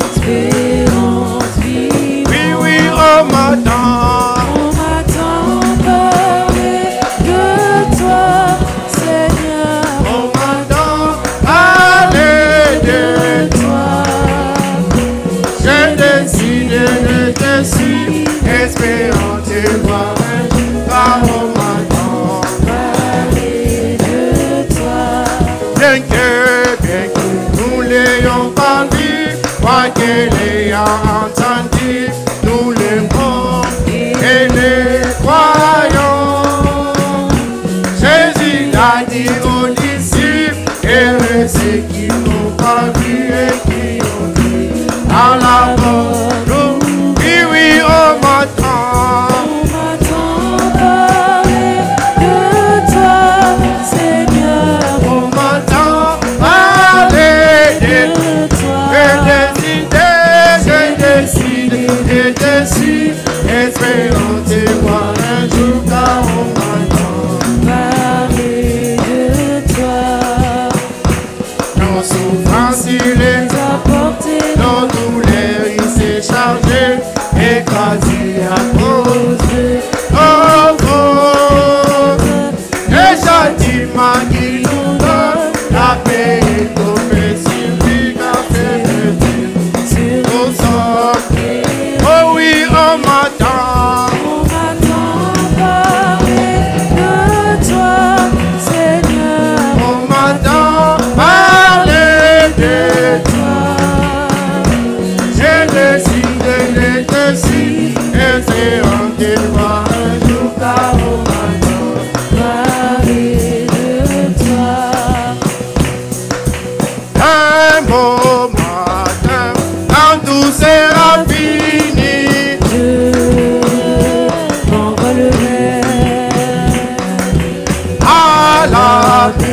espérance vive. Oui, oui, on m'attend. On m'entend parler de toi, Seigneur. On m'attend parler de toi. J'ai décidé de te suivre, espérant te voir un jour, car on m'attend. Parler de toi. Bien que nous l'ayons pas vu, quoi que l'ayant entendu, nous l'aimons et les croyons. Jésus l'a dit aux disciples, et ceux qui n'ont pas vu et qui ont vu à la mort. Oui, oui, on m'attend. On m'entend parler de toi, Seigneur. On m'attend parler de De toi. j'ai décidé de te suivre, espérant te voir un jour, car on m'attend. Parler de toi. Nos souffrances, il les a Apporter nos douleurs, il s'est chargé, écrasé à cause de nos fautes. Les châtiments qui nous donnent la paix est tombée sur lui, car c'est de Dieu. sur Nous sommes, oh oui, on m'attend. On m'entend parler de toi, Seigneur. On m'attend parler de toi. J'ai décidé de te suivre, espérant te voir un jour, car on m'attend. Parler de toi. Un beau matin, quand tout sera fini, Je m'envolerai à la paix.